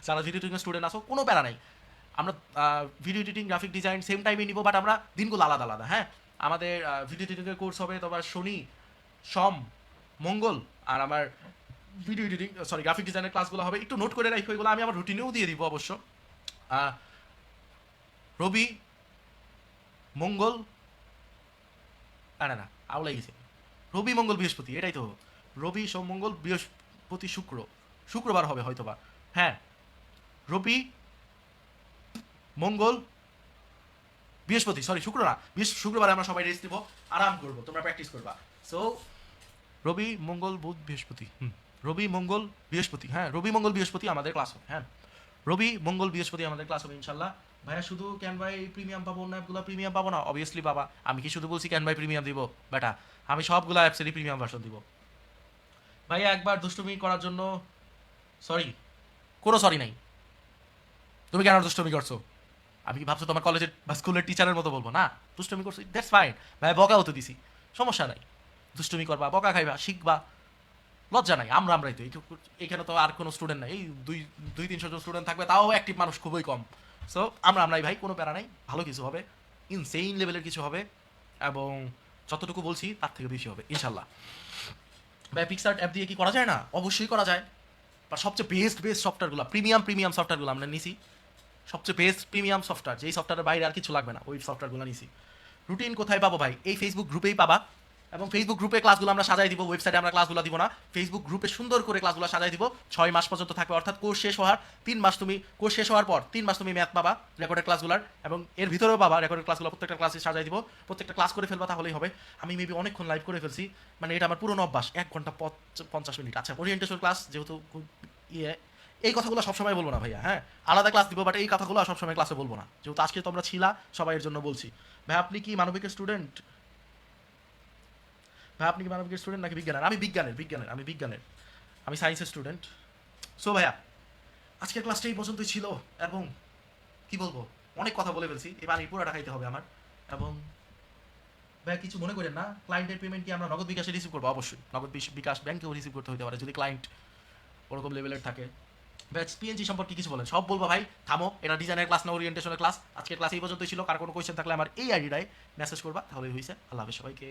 যারা ভিডিও এডিটিংয়ের স্টুডেন্ট আসো কোনো প্যারা নাই, আমরা video editing graphic design same টাইমে নিব, বাট আমরা দিনগুলো আলাদা আলাদা। হ্যাঁ, আমাদের ভিডিও এডিটিংয়ের কোর্স হবে তোমার শনি, সোম, মঙ্গল, আর আমার ভিডিও এডিটিং গ্রাফিক ডিজাইনের ক্লাসগুলো হবে। একটু নোট করে রাখি ওইগুলো, আমি আমার রুটিনেও দিয়ে দিব অবশ্য। রবি, মঙ্গল, না আউলাই গেছে, রবি মঙ্গল বৃহস্পতি, এটাই তো। রবি সোম মঙ্গল বৃহস্পতি শুক্রবার হবে হয়তোবা। হ্যাঁ, রবি মঙ্গল বৃহস্পতি, শুক্র না, শুক্রবারে আমরা সবাই রেস্ট দিব, আরাম করবো, তোমরা প্র্যাকটিস করবা। সো রবি মঙ্গল বুধ বৃহস্পতি, রবি মঙ্গল বৃহস্পতি, হ্যাঁ রবি মঙ্গল বৃহস্পতি আমাদের ক্লাস হবে। হ্যাঁ, রবি মঙ্গল বৃহস্পতি আমাদের ক্লাস হবে ইনশাল্লাহ। ভাইয়া শুধু ক্যানভাই প্রিমিয়াম পাবো না, অ্যাপগুলো প্রিমিয়াম পাবো না? অবভিয়াসলি পাবা। আমি কি শুধু বলছি ক্যানভাই প্রিমিয়াম দিব? বেটা আমি সবগুলো অ্যাপসেরই প্রিমিয়াম ভার্সন দিব। ভাইয়া একবার দুষ্টুমি করার জন্য সরি, কোনো সরি নাই। তুমি কেন দুষ্টুমি করছো? আমি কি ভাবছো তোমার কলেজের বা স্কুলের টিচারের মতো বলবো? না, দুষ্টুমি করছো দ্যাটস ফাইন ভাই, বকাও তো দিছি, সমস্যা নাই। দুষ্টুমি করবা, বকা খাইবা, শিখবা, লজ্জা নাই। আমরাই তো এখানে তো আর কোনো স্টুডেন্ট নাই, এই 200-300 জন স্টুডেন্ট থাকবে, তাও অ্যাক্টিভ মানুষ খুবই কম। সো আমরাই ভাই, কোনো প্যারা নাই, ভালো কিছু হবে, ইনসেইন লেভেলের কিছু হবে, এবং যতটুকু বলছি তার থেকে বেশি হবে ইনশাল্লাহ। ভাই পিক্সআর্ট অ্যাপ দিয়ে কি করা যায় না? অবশ্যই করা যায়, বা সবচেয়ে বেস্ট সফটওয়্যারগুলো, প্রিমিয়াম সফটওয়্যারগুলো আমরা নিছি, সবচেয়ে বেস্ট প্রিমিয়াম সফটওয়্যার, যেই সফটওয়্যারের বাইরে আর কিছু লাগবে না, ওই সফটওয়্যারগুলো নিছি। রুটিন কোথায় পাবো ভাই? এই ফেসবুক গ্রুপেই পাবা, এবং ফেসবুক গ্রুপে ক্লাসগুলো আমরা সাজাই দিব, ওয়েবসাইটে আমরা ক্লাসগুলো দিব না, ফেসবুক গ্রুপে সুন্দর করে ক্লাসগুলো সাজাই দিব। 6 মাস পর্যন্ত থাকবে, অর্থাৎ কোর্স শেষ হওয়ার 3 মাস, তুমি কোর্স শেষ হওয়ার পর 3 মাস তুমি ম্যাথ পাবা রেকর্ডের ক্লাসগুলোর, এবং এর ভিতরেও পাবা রেকর্ডের ক্লাসগুলো। প্রত্যেকটা ক্লাসে সাজাই দিব, প্রত্যেকটা ক্লাস করে ফেলবা, তাহলেই হবে। আমি মেবি অনেকক্ষণ লাইভ করে ফেলছি, মানে এটা আমার পুরনো অভ্যাস, 1 ঘন্টা 50 মিনিট। আচ্ছা, ওরিয়েন্টেশন ক্লাস যেহেতু এই কথাগুলো সবসময় বলবো না ভাইয়া, হ্যাঁ আলাদা ক্লাস দিব, বাট এই কথাগুলো সবসময় ক্লাসে বলবো না, যেহেতু আজকে তোমরা ছিলা সবাই, এর জন্য বলছি। ভাই আপনি কি মানবিকের স্টুডেন্ট? ভাই আপনি কি মানবিকের স্টুডেন্ট নাকি বিজ্ঞানের? আমি বিজ্ঞানের, আমি সায়েন্সের স্টুডেন্ট। সো ভাইয়া আজকের ক্লাসটা এই পর্যন্তই ছিল, এবং কি বলবো, অনেক কথা বলে ফেলছি, এবার এই পুরোটা খাইতে হবে আমার। এবং ভাইয়া কিছু মনে করেন না, ক্লায়েন্টের পেমেন্ট কি আমরা নগদ বিকাশে রিসিভ করবো? অবশ্যই নগদ বিকাশ ব্যাংকেও রিসিভ করতে হতে পারে যদি ক্লায়েন্ট ওরকম লেভেলের থাকে। ব্যাচ পিএনজি সম্পর্কে কিছু বলেন? সব বলবো ভাই, থামো, এটা ডিজাইনের ক্লাস না ওরিয়েন্টেশনের ক্লাস। আজকের ক্লাস এই পর্যন্তই ছিল, কার কোনো কোয়েশ্চেন থাকলে আমার এই আইডিটায় মেসেজ করবা, তাহলেই হয়েছে। আল্লাহ হাফেজ সবাইকে।